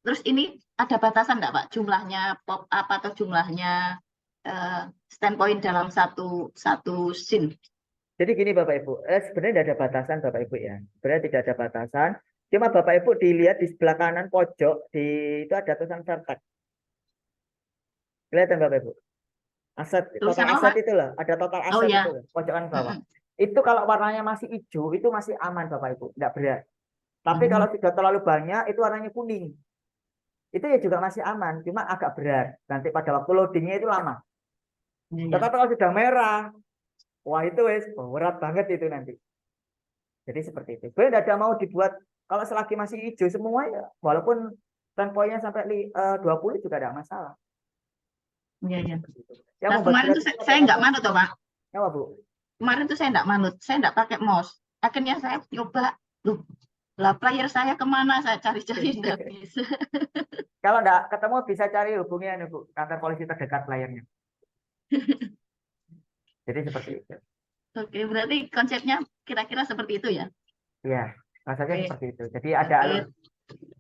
Terus ini ada batasan enggak, Pak? Jumlahnya pop up atau jumlahnya standpoint dalam satu scene? Jadi gini Bapak Ibu, sebenarnya tidak ada batasan Bapak Ibu ya. Sebenarnya tidak ada batasan. Cuma Bapak Ibu dilihat di sebelah kanan pojok itu ada tulisan vertex. Kelihatan Bapak Ibu. Aset, Tulisan total apa? aset itu loh, ada total Oh aset ya. itu loh, pojokan bawah. Itu kalau warnanya masih hijau itu masih aman Bapak Ibu, tidak berat. Tapi kalau sudah terlalu banyak itu warnanya kuning. Itu ya juga masih aman, cuma agak berat. Nanti pada waktu loadingnya itu lama. Iya. Tetapi kalau sudah merah, wah itu wes berat banget itu nanti. Jadi seperti itu. Sebenarnya tidak ada mau dibuat kalau selagi masih hijau semua ya, walaupun standpointnya sampai 20 juga tidak masalah. Iya, iya. Yang Nah, membuat kemarin berat tuh itu saya apa, nggak Pak? manut, toh, Pak. Apa, Bu? Kemarin tuh saya nggak manut, saya nggak pakai mouse. Akhirnya saya coba, loh, lah player saya kemana? Saya cari-cari nggak bisa. Kalau tidak ketemu bisa cari hubungi Bu, kantor polisi terdekat layarnya. Jadi seperti itu. Oke, berarti konsepnya kira-kira seperti itu ya? Iya, rasanya Oke. seperti itu. Jadi ada Oke.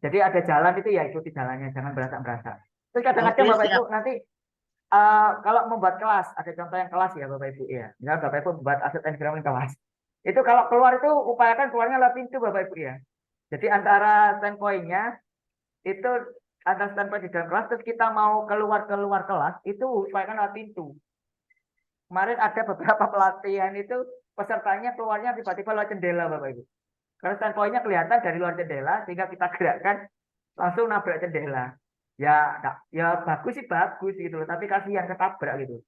jadi ada jalan itu ya ikuti jalannya, jangan berasa-berasa. Terus kadang-kadang Oke, Bapak Ibu siap. nanti kalau membuat kelas, ada contoh yang kelas ya Bapak Ibu ya. Misalnya Bapak Ibu membuat aset environment kelas. Itu kalau keluar itu upayakan keluarnya lewat pintu Bapak Ibu ya. Jadi antara standpoint-nya itu antara standpoint di dalam kelas terus kita mau keluar kelas itu upayakan lewat pintu. Kemarin ada beberapa pelatihan itu pesertanya keluarnya tiba-tiba lewat jendela Bapak Ibu. Karena standpoint-nya kelihatan dari luar jendela sehingga kita gerakkan langsung nabrak jendela. Ya bagus sih bagus gitu loh, tapi kasihan ketabrak gitu.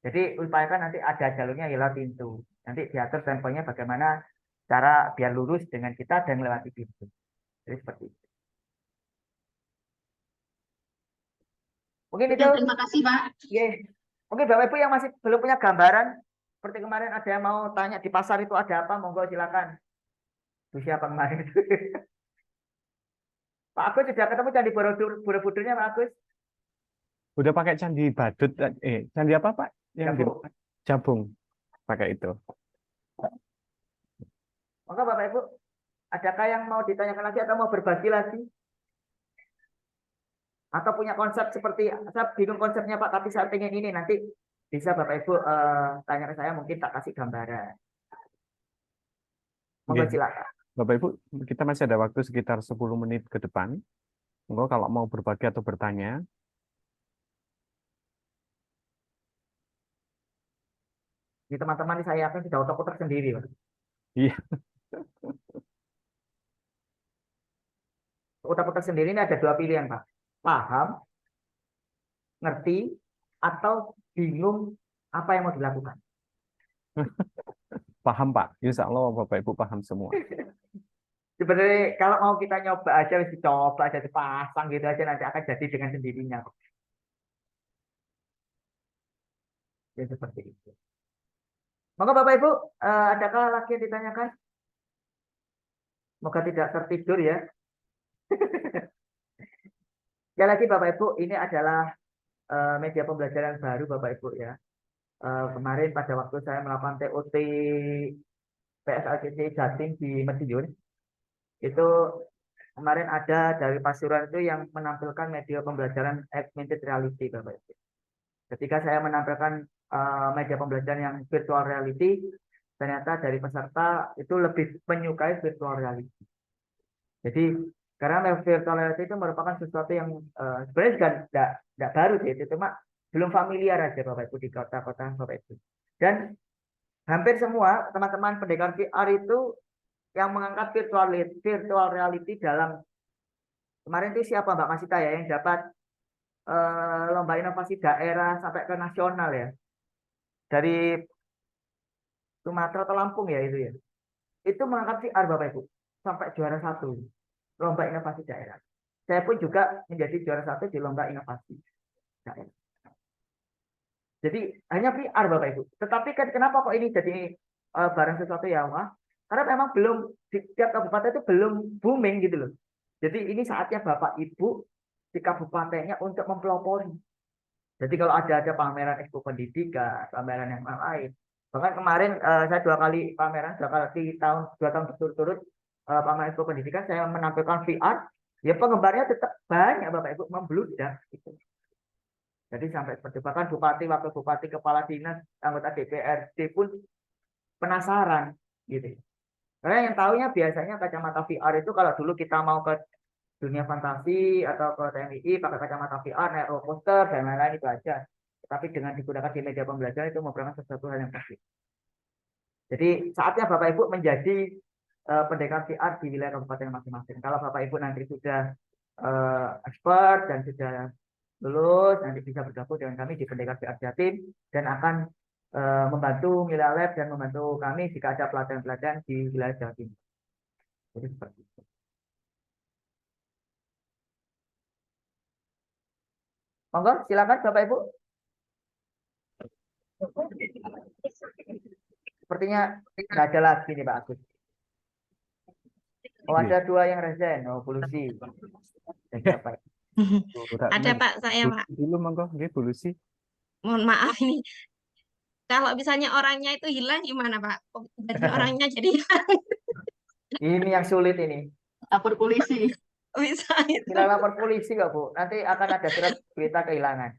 Jadi upayakan nanti ada jalurnya ya lewat pintu. Nanti diatur standpoint-nya bagaimana cara biar lurus dengan kita dan melewati pintu. Jadi seperti itu. Mungkin Oke, itu terima kasih, Pak. ya. Mungkin Bapak Ibu yang masih belum punya gambaran seperti kemarin ada yang mau tanya di pasar itu ada apa, monggo silakan. Itu siapa kemarin? Pak Agus sudah ketemu Candi Borobudurnya Pak Agus? Udah pakai candi badut, candi apa Pak? Yang Jabung. Jabung pakai itu. Maka Bapak Ibu, adakah yang mau ditanyakan lagi atau mau berbagi lagi? Atau punya konsep seperti, saya bingung konsepnya Pak, tapi saya pengen ini, nanti bisa Bapak Ibu tanya ke saya, mungkin tak kasih gambaran. Monggo Nggih, silakan. Bapak Ibu, kita masih ada waktu sekitar 10 menit ke depan. Monggo kalau mau berbagi atau bertanya. Di teman-teman saya yakin sudah otak-otak sendiri, Pak. Iya, Otak-otak sendiri ini ada dua pilihan, Pak. Paham, ngerti, atau bingung apa yang mau dilakukan. paham Pak. Insya Allah Bapak Ibu paham semua. Sebenarnya kalau mau kita nyoba aja, dicoba aja, dipasang gitu aja, nanti akan jadi dengan sendirinya. Ya seperti itu. Maka Bapak Ibu, adakah lagi yang ditanyakan? Semoga tidak tertidur ya. Sekali lagi Bapak Ibu, ini adalah media pembelajaran baru Bapak Ibu ya. Kemarin pada waktu saya melakukan TOT PSLCC Jatim di Madiun, itu kemarin ada dari Pasuruan itu yang menampilkan media pembelajaran augmented reality Bapak Ibu. Ketika saya menampilkan media pembelajaran yang virtual reality, ternyata dari peserta itu lebih menyukai virtual reality. Jadi karena virtual reality itu merupakan sesuatu yang sebenarnya juga tidak baru sih, itu cuma belum familiar aja Bapak Ibu di kota-kota Bapak Ibu. Dan hampir semua teman-teman pendidikan VR itu yang mengangkat virtual reality dalam kemarin itu siapa Mbak Masita ya yang dapat lomba inovasi daerah sampai ke nasional ya dari Sumatera atau Lampung ya itu ya. Itu mengangkat VR Bapak Ibu sampai juara 1 lomba inovasi daerah. Saya pun juga menjadi juara 1 di lomba inovasi daerah. Jadi hanya VR Bapak Ibu. Tetapi kenapa kok ini jadi barang sesuatu ya Wah? Karena memang belum di tiap kabupaten itu belum booming gitu loh. Jadi ini saatnya Bapak Ibu di kabupatennya untuk mempelopori. Jadi kalau ada pameran expo pendidikan, pameran yang lain. Bahkan kemarin saya 2 kali pameran, 2 kali dua tahun berturut-turut pameran expo pendidikan saya menampilkan VR. Ya penggemarnya tetap banyak Bapak Ibu membludak gitu. Jadi sampai seperti bahkan bupati, wakil bupati, kepala dinas, anggota DPRD pun penasaran gitu. Karena yang tahunya biasanya kacamata VR itu kalau dulu kita mau ke dunia fantasi atau ke TMI pakai kacamata VR, naik roller coaster dan lain-lain itu aja. Tapi dengan digunakan di media pembelajaran itu merupakan sesuatu hal yang pasti. Jadi saatnya Bapak Ibu menjadi pendekar VR di wilayah kabupaten masing-masing. Kalau Bapak Ibu nanti sudah expert dan sudah lulus, nanti bisa bergabung dengan kami di Pendekar VR Jatim dan akan membantu Mila Lab dan membantu kami jika ada pelatihan-pelatihan di wilayah Jawa Timur. Jadi seperti itu. Monggo, silakan Bapak Ibu. Sepertinya nggak ada lagi nih Pak Agus. Oh ada 2 yang resign, polusi. Apa? Ada Pak, saya Pak. Dulu monggo, nggih Bu Lucy. Mohon maaf ini. Kalau misalnya orangnya itu hilang gimana Pak? Tiba-tiba orangnya jadi hilang. Ini yang sulit ini. Lapor polisi. Bisa itu. Kita lapor polisi nggak Bu? Nanti akan ada surat berita kehilangan.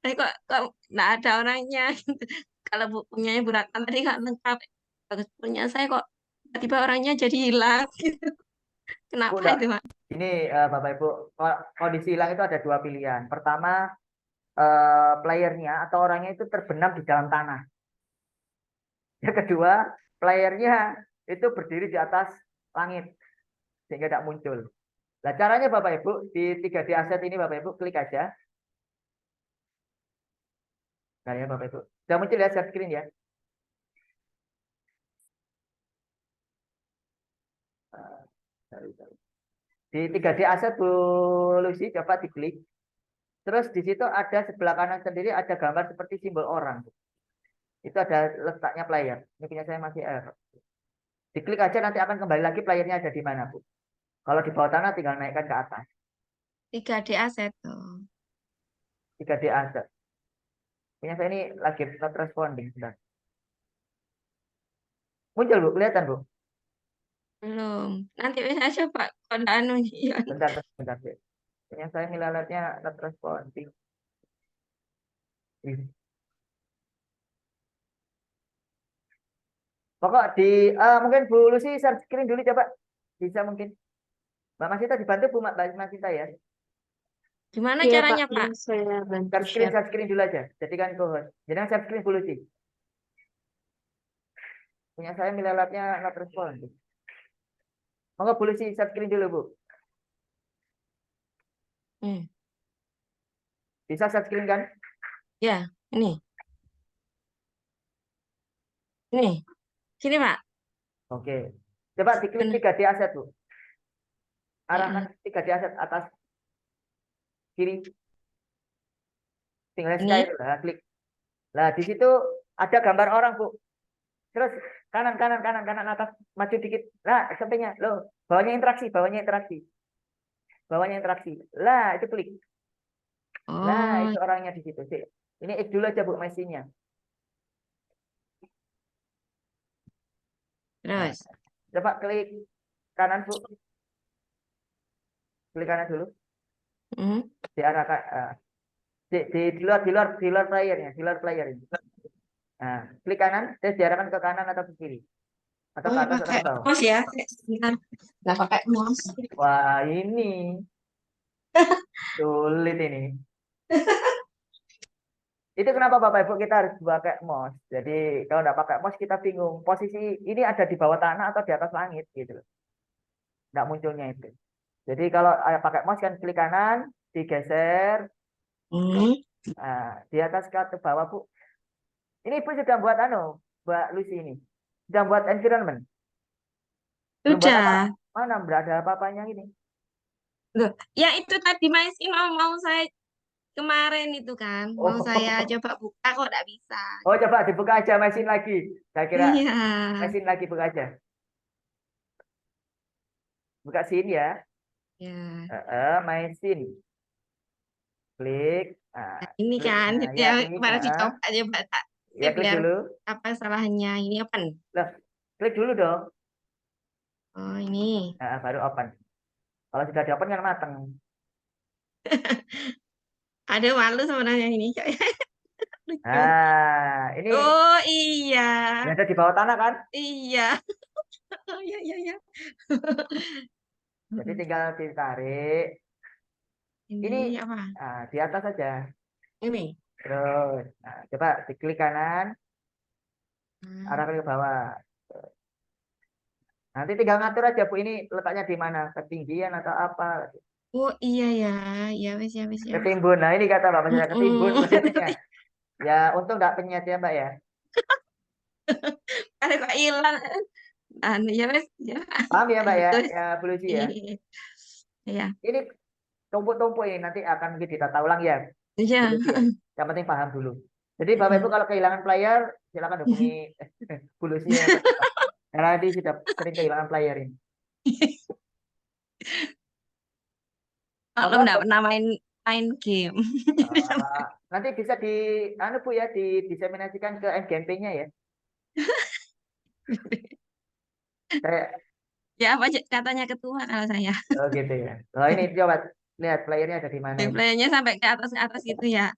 Tapi kok nggak ada orangnya. Kalau punyanya Bu Ratna tadi nggak lengkap. Bagus punya saya kok tiba-tiba orangnya jadi hilang. Kenapa Bu, itu Pak? ini Bapak Ibu, kondisi hilang itu ada 2 pilihan. Pertama, playernya atau orangnya itu terbenam di dalam tanah. Yang kedua, playernya itu berdiri di atas langit sehingga tidak muncul. Nah, caranya Bapak Ibu di 3D Asset ini Bapak Ibu klik aja. Nah ya Bapak Ibu, sudah muncul ya share screen ya. Di 3D Asset Bu Lucy coba diklik. Terus di situ ada sebelah kanan sendiri ada gambar seperti simbol orang. Itu ada letaknya player. Ini punya saya masih error. Diklik aja nanti akan kembali lagi playernya ada di mana Bu. Kalau di bawah tanah tinggal naikkan ke atas. 3D aset tuh. 3D Asset. Punya saya ini lagi not responding. Sudah. Muncul Bu, kelihatan Bu. Belum. Nanti aja Pak. Kalau anu ya. Bentar, bentar. Yang saya milaletnya not responding. Pokok di mungkin Bu Lucy share screen dulu coba. Bisa mungkin. Mbak Masita dibantu Bu Mbak Masita ya. Gimana Iya Pak, caranya Pak? ini saya bantu share. Share screen dulu aja. Jadikan co-host. Jangan share screen Bu Lucy. Punya saya milaletnya not responding. Monggo Bu Lucy share screen dulu Bu. Bisa share screen kan? Ya, ini. Ini. Sini Pak. Oke. Coba diklik 3D aset Bu. Arahkan 3D aset atas kiri. Tinggal Ini. sekali lah, klik. Nah, di situ ada gambar orang, Bu. Terus kanan atas, maju dikit. Nah, sampingnya, loh, bawahnya interaksi. Lah, itu klik. Nah, Oh, itu orangnya di situ. Sih. Ini X dulu aja, Bu, mesinnya. terus. Coba klik kanan, Bu. Klik kanan dulu. Diarahkan di luar playernya, ini. Nah, klik kanan, terus diarahkan ke kanan atau ke kiri. Atau ke atas atau ke bawah. Mouse ya. Nggak pakai mouse. Wah, ini sulit ini. Itu kenapa Bapak Ibu kita harus pakai mouse. Jadi kalau nggak pakai mouse kita bingung. Posisi ini ada di bawah tanah atau di atas langit gitu loh. Nggak munculnya itu. Jadi kalau pakai mouse kan klik kanan, digeser. Nah, di atas ke bawah Bu. Ini Ibu sudah buat Mbak Lucy ini. Sudah buat environment. Sudah. Mana berada apa-apanya ini? Loh, ya itu tadi Maisin mau saya kemarin itu kan. Mau saya coba buka kok nggak bisa. Oh, coba dibuka aja mesin lagi. Saya kira Iya. mesin lagi buka aja. Buka sini ya. Ya. Mesin. Klik. Nah, ini kan ya kemarin dicoba coba tak. Ya, klik dulu. Apa salahnya? Ini open. Loh, klik dulu dong. Oh, ini. Nah, baru open. Kalau sudah di open kan mateng. Ada malu sebenarnya ini. Nah, ini. Oh iya. Yang ada di bawah tanah kan? Iya. Oh iya. Jadi tinggal ditarik. Ini apa? Nah, di atas saja. Ini. Terus, nah, coba diklik kanan. Arahkan ke bawah. Nanti tinggal ngatur aja Bu, ini letaknya di mana? Ketinggian atau apa? Oh iya ya. Ya wes. Ketimbun. Nah, ini kata Bapak saya ketimbun posisinya. Ya, untung nggak penyet ya, Mbak ya. Ada kok hilang. Ya wes ya. Paham ya, Mbak ya? Ya, Bu Lucy ya. Iya. Ini tumpuk-tumpuk ini nanti akan ditata ulang ya. Iya. Yang penting paham dulu. Jadi Bapak Ibu kalau kehilangan player, silakan hubungi Bu Lucy ya. Karena dia sudah sering kehilangan player ini. Kalau nggak pernah main game. Nanti bisa Bu ya, didiseminasikan ke MGMP-nya ya. Ya apa katanya ketua kalau saya. Oh gitu ya. Oh ini coba lihat playernya ada di mana. Playernya sampai ke atas gitu ya.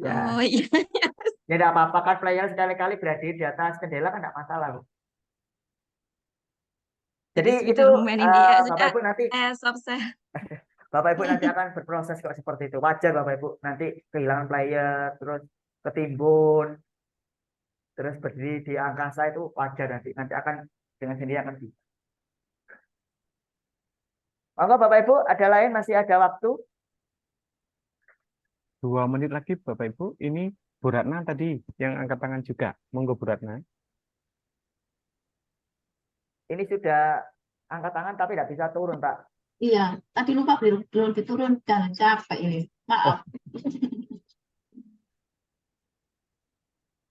Ya. Oh iya. Ya tidak apa-apa kan player sekali-kali berada di atas kendela kan tidak masalah. Jadi itu Bapak Ibu nanti Bapak Ibu nanti akan berproses kok seperti itu. Wajar Bapak Ibu nanti kehilangan player, terus ketimbun, terus berdiri di angkasa itu wajar nanti akan dengan sendiri akan bisa. Monggo Bapak Ibu, ada lain masih ada waktu? 2 menit lagi Bapak Ibu. Ini Bu Ratna tadi yang angkat tangan juga. Monggo Bu Ratna. Ini sudah angkat tangan tapi tidak bisa turun Pak. Iya, tadi lupa belum diturunkan, capek ini. Maaf.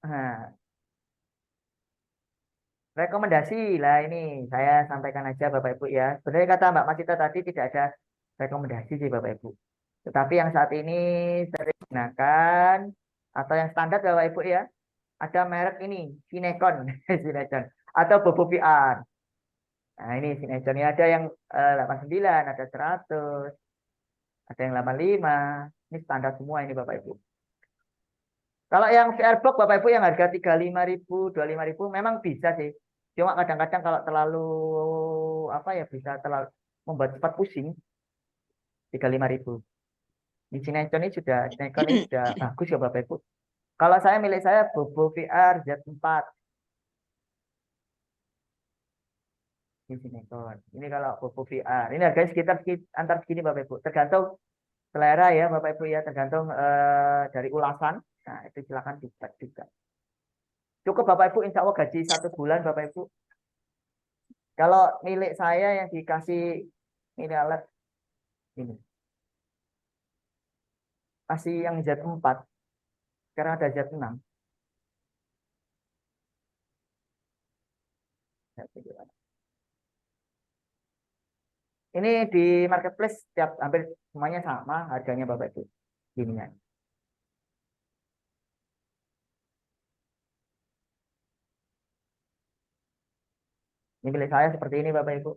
Nah, rekomendasi lah ini saya sampaikan aja Bapak Ibu ya. Sebenarnya kata Mbak Masita tadi tidak ada rekomendasi sih Bapak Ibu. Tetapi yang saat ini sering digunakan atau yang standar Bapak Ibu ya, ada merek ini, Kinecon, atau Bobo VR. Nah, ini sinetronnya ada yang 89, ada 100, ada yang 85. Ini standar semua ini Bapak Ibu. Kalau yang VR box Bapak Ibu yang harga 35.000, 25.000 memang bisa sih. Cuma kadang-kadang kalau terlalu apa ya bisa terlalu membuat cepat pusing 35.000. Di sinetron ini sudah bagus ya Bapak Ibu. Kalau saya milik saya Bobo VR Z4 di sinetron. Ini kalau Bobo VR. Ini harganya sekitar antar segini Bapak Ibu. Tergantung selera ya Bapak Ibu ya. Tergantung dari ulasan. Nah itu silakan dicek juga. Cukup Bapak Ibu insya Allah gaji 1 bulan Bapak Ibu. Kalau milik saya yang dikasih ini alat ini. Masih yang Z4. Sekarang ada Z6. Ini di marketplace setiap hampir semuanya sama harganya Bapak Ibu. Gininya. Ini milik saya seperti ini Bapak Ibu.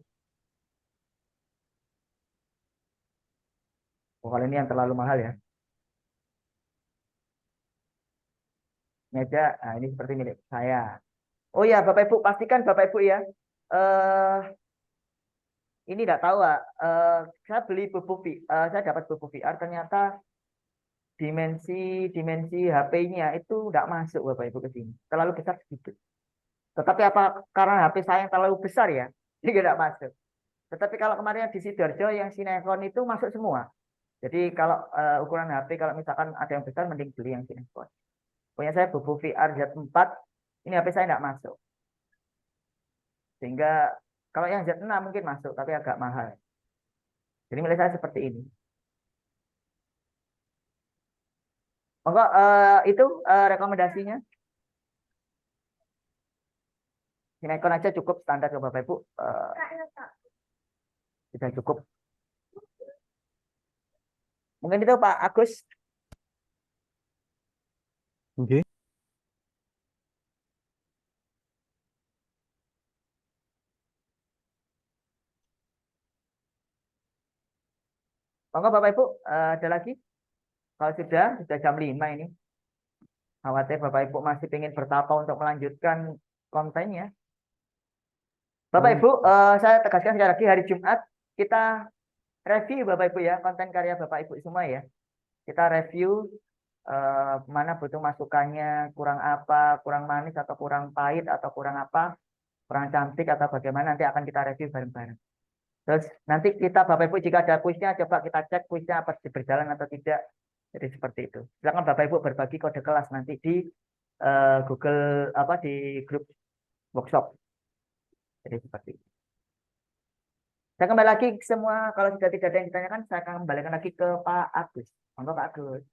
Oh, kalau ini yang terlalu mahal ya. Ini aja, nah ini seperti milik saya. Oh ya Bapak Ibu, pastikan Bapak Ibu ya. Ini tidak tahu saya beli saya dapat Bobo VR ternyata dimensi HP-nya itu tidak masuk Bapak Ibu ke sini. Terlalu besar sedikit. Tetapi apa karena HP saya yang terlalu besar ya, jadi tidak masuk. Tetapi kalau kemarin di Sidoarjo yang Sinetron itu masuk semua. Jadi kalau ukuran HP kalau misalkan ada yang besar mending beli yang Sinetron. Punya saya Bobo VR Z4, ini HP saya tidak masuk. Sehingga kalau yang Z6 mungkin masuk tapi agak mahal. Jadi milik saya seperti ini. Monggo itu rekomendasinya. Sinetron aja cukup standar ke Bapak Ibu. Sudah cukup. Mungkin itu Pak Agus. Oke. Monggo Bapak Ibu, ada lagi? Kalau sudah jam 5 ini. Khawatir Bapak Ibu masih ingin bertapa untuk melanjutkan kontennya. Bapak Ibu, saya tegaskan sekali lagi hari Jumat kita review Bapak Ibu ya, konten karya Bapak Ibu semua ya. Kita review mana butuh masukannya, kurang apa, kurang manis atau kurang pahit atau kurang apa, kurang cantik atau bagaimana nanti akan kita review bareng-bareng. Terus nanti kita Bapak Ibu jika ada kuisnya coba kita cek kuisnya apa berjalan atau tidak. Jadi seperti itu. Silakan Bapak Ibu berbagi kode kelas nanti di Google di grup workshop. Jadi seperti itu. Saya kembali lagi semua kalau sudah tidak ada yang ditanyakan saya akan kembalikan lagi ke Pak Agus. Monggo Pak Agus.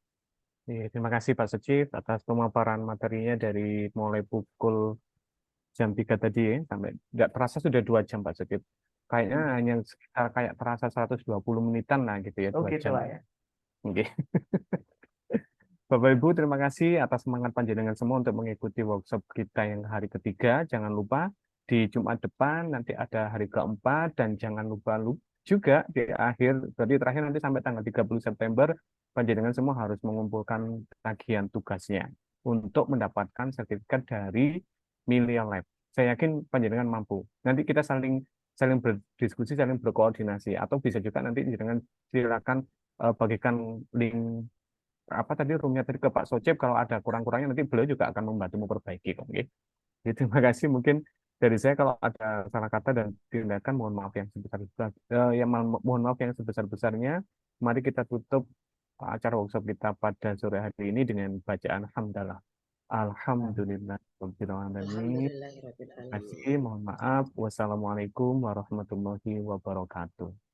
Terima kasih Pak Secif atas pemaparan materinya dari mulai pukul jam 3 tadi ya, sampai nggak terasa sudah 2 jam Pak Secif. Kayaknya hanya sekitar kayak terasa 120 menitan lah gitu ya, 2 gitu jam. Pak ya. Oke. Bapak Ibu terima kasih atas semangat panjenengan semua untuk mengikuti workshop kita yang hari ketiga. Jangan lupa di Jumat depan nanti ada hari keempat dan jangan lupa juga di akhir, berarti terakhir nanti sampai tanggal 30 September panjenengan semua harus mengumpulkan tagihan tugasnya untuk mendapatkan sertifikat dari Milia Lab. Saya yakin panjenengan mampu. Nanti kita saling berdiskusi, saling berkoordinasi, atau bisa juga nanti panjenengan silakan bagikan link roomnya tadi ke Pak Socep, kalau ada kurang-kurangnya nanti beliau juga akan membantu memperbaiki. Oke. Jadi, terima kasih mungkin dari saya kalau ada salah kata dan tindakan mohon maaf yang sebesar-besarnya. Mari kita tutup acara workshop kita pada sore hari ini dengan bacaan hamdalah. Alhamdulillah. Terima kasih, mohon maaf. Wassalamualaikum warahmatullahi wabarakatuh.